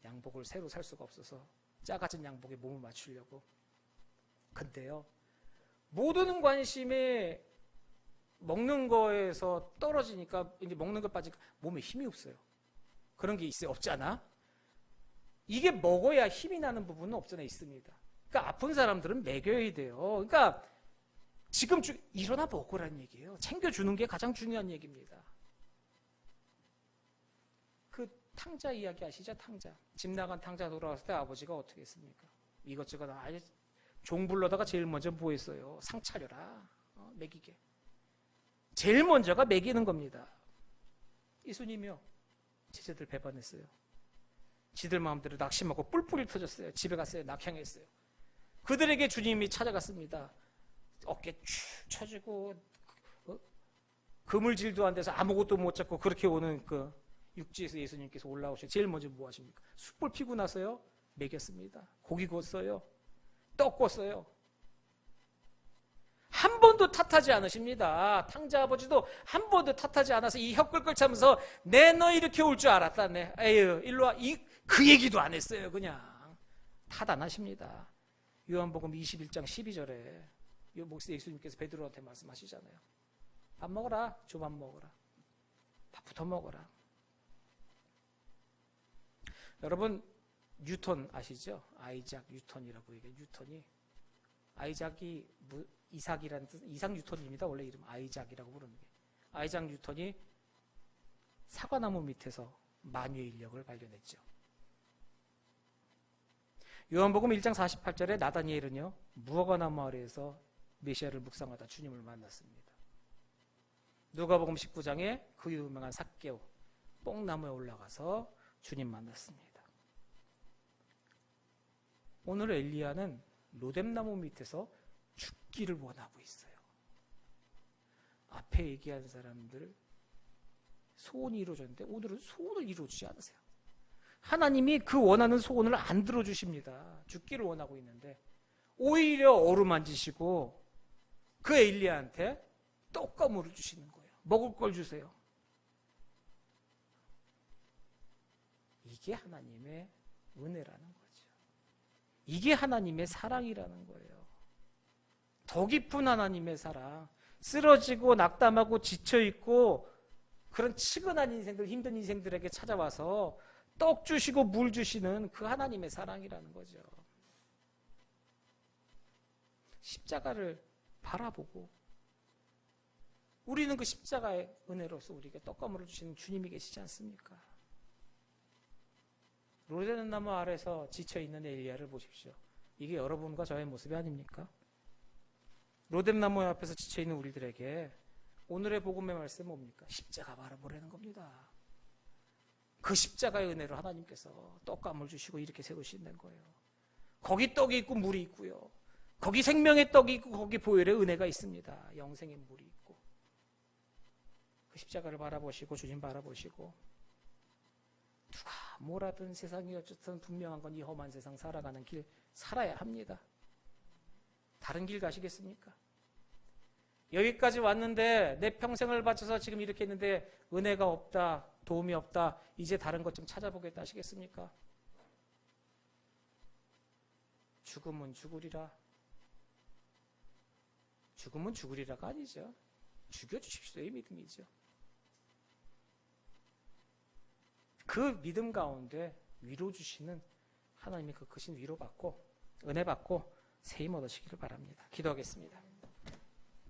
양복을 새로 살 수가 없어서 작아진 양복에 몸을 맞추려고. 근데요, 모든 관심이 먹는 거에서 떨어지니까 이제 먹는 거 빠지니까 몸에 힘이 없어요. 그런 게 있어요? 없지 않아? 이게 먹어야 힘이 나는 부분은 없잖아 있습니다. 그러니까 아픈 사람들은 먹여야 돼요. 그러니까 지금 일어나 먹으라는 얘기예요. 챙겨주는 게 가장 중요한 얘기입니다. 그 탕자 이야기 아시죠? 탕자. 집 나간 탕자 돌아왔을 때 아버지가 어떻게 했습니까? 이것저것 아예 종 불러다가 제일 먼저 뭐 했어요? 상 차려라. 먹이게. 제일 먼저가 먹이는 겁니다. 예수님이요. 제자들 배반했어요. 지들 마음대로 낙심 먹고 뿔뿔이 터졌어요. 집에 갔어요. 낙향했어요. 그들에게 주님이 찾아갔습니다. 어깨 축 쳐주고 그물질도 안 돼서 아무것도 못 잡고 그렇게 오는 그 육지에서 예수님께서 올라오셔 제일 먼저 뭐 하십니까? 숯불 피고 나서요 먹였습니다. 고기 구웠어요. 떡 구웠어요. 한 번도 탓하지 않으십니다. 탕자 아버지도 한 번도 탓하지 않아서 이 혀 끌끌 차면서 내 너 이렇게 올 줄 알았다. 네. 에휴 일로 와. 그 얘기도 안 했어요. 그냥 탓 안 하십니다. 요한복음 21장 12절에 예수님께서 베드로한테 말씀하시잖아요. 밥 먹어라. 좀 밥 먹어라. 밥부터 먹어라. 여러분 뉴턴 아시죠? 아이작 뉴턴이라고 얘기해요. 뉴턴이 아이작이 이삭이라는 뜻, 이삭 뉴턴입니다. 원래 이름 아이작이라고 부르는 게. 아이작 뉴턴이 사과나무 밑에서 만유의 인력을 발견했죠. 요한복음 1장 48절에 나다니엘은요 무화과나무 아래에서 메시아를 묵상하다 주님을 만났습니다. 누가복음 19장에 그 유명한 삭개오 뽕나무에 올라가서 주님 만났습니다. 오늘 엘리야는 로뎀나무 밑에서 죽기를 원하고 있어요. 앞에 얘기한 사람들 소원이 이루어졌는데 오늘은 소원을 이루어주지 않으세요. 하나님이 그 원하는 소원을 안 들어주십니다. 죽기를 원하고 있는데 오히려 어루만지시고 그 엘리야한테 떡가물을 주시는 거예요. 먹을 걸 주세요. 이게 하나님의 은혜라는 거죠. 이게 하나님의 사랑이라는 거예요. 더 깊은 하나님의 사랑. 쓰러지고 낙담하고 지쳐있고 그런 치근한 인생들, 힘든 인생들에게 찾아와서 떡 주시고 물 주시는 그 하나님의 사랑이라는 거죠. 십자가를 바라보고 우리는 그 십자가의 은혜로서 우리에게 떡과 물을 주시는 주님이 계시지 않습니까? 로뎀나무 아래서 지쳐있는 엘리야를 보십시오. 이게 여러분과 저의 모습이 아닙니까? 로뎀나무 앞에서 지쳐있는 우리들에게 오늘의 복음의 말씀은 뭡니까? 십자가 바라보라는 겁니다. 그 십자가의 은혜로 하나님께서 떡감을 주시고 이렇게 세우신다는 거예요. 거기 떡이 있고 물이 있고요. 거기 생명의 떡이 있고 거기 보혈의 은혜가 있습니다. 영생의 물이 있고. 그 십자가를 바라보시고 주님 바라보시고 누가 뭐라든 세상이 어쨌든 분명한 건 이 험한 세상 살아가는 길 살아야 합니다. 다른 길 가시겠습니까? 여기까지 왔는데 내 평생을 바쳐서 지금 이렇게 했는데 은혜가 없다, 도움이 없다, 이제 다른 것 좀 찾아보겠다 하시겠습니까? 죽음은 죽으리라. 죽음은 죽으리라가 아니죠. 죽여주십시오의 믿음이죠. 그 믿음 가운데 위로 주시는 하나님의 그 크신 위로 받고 은혜 받고 세임 얻으시기를 바랍니다. 기도하겠습니다.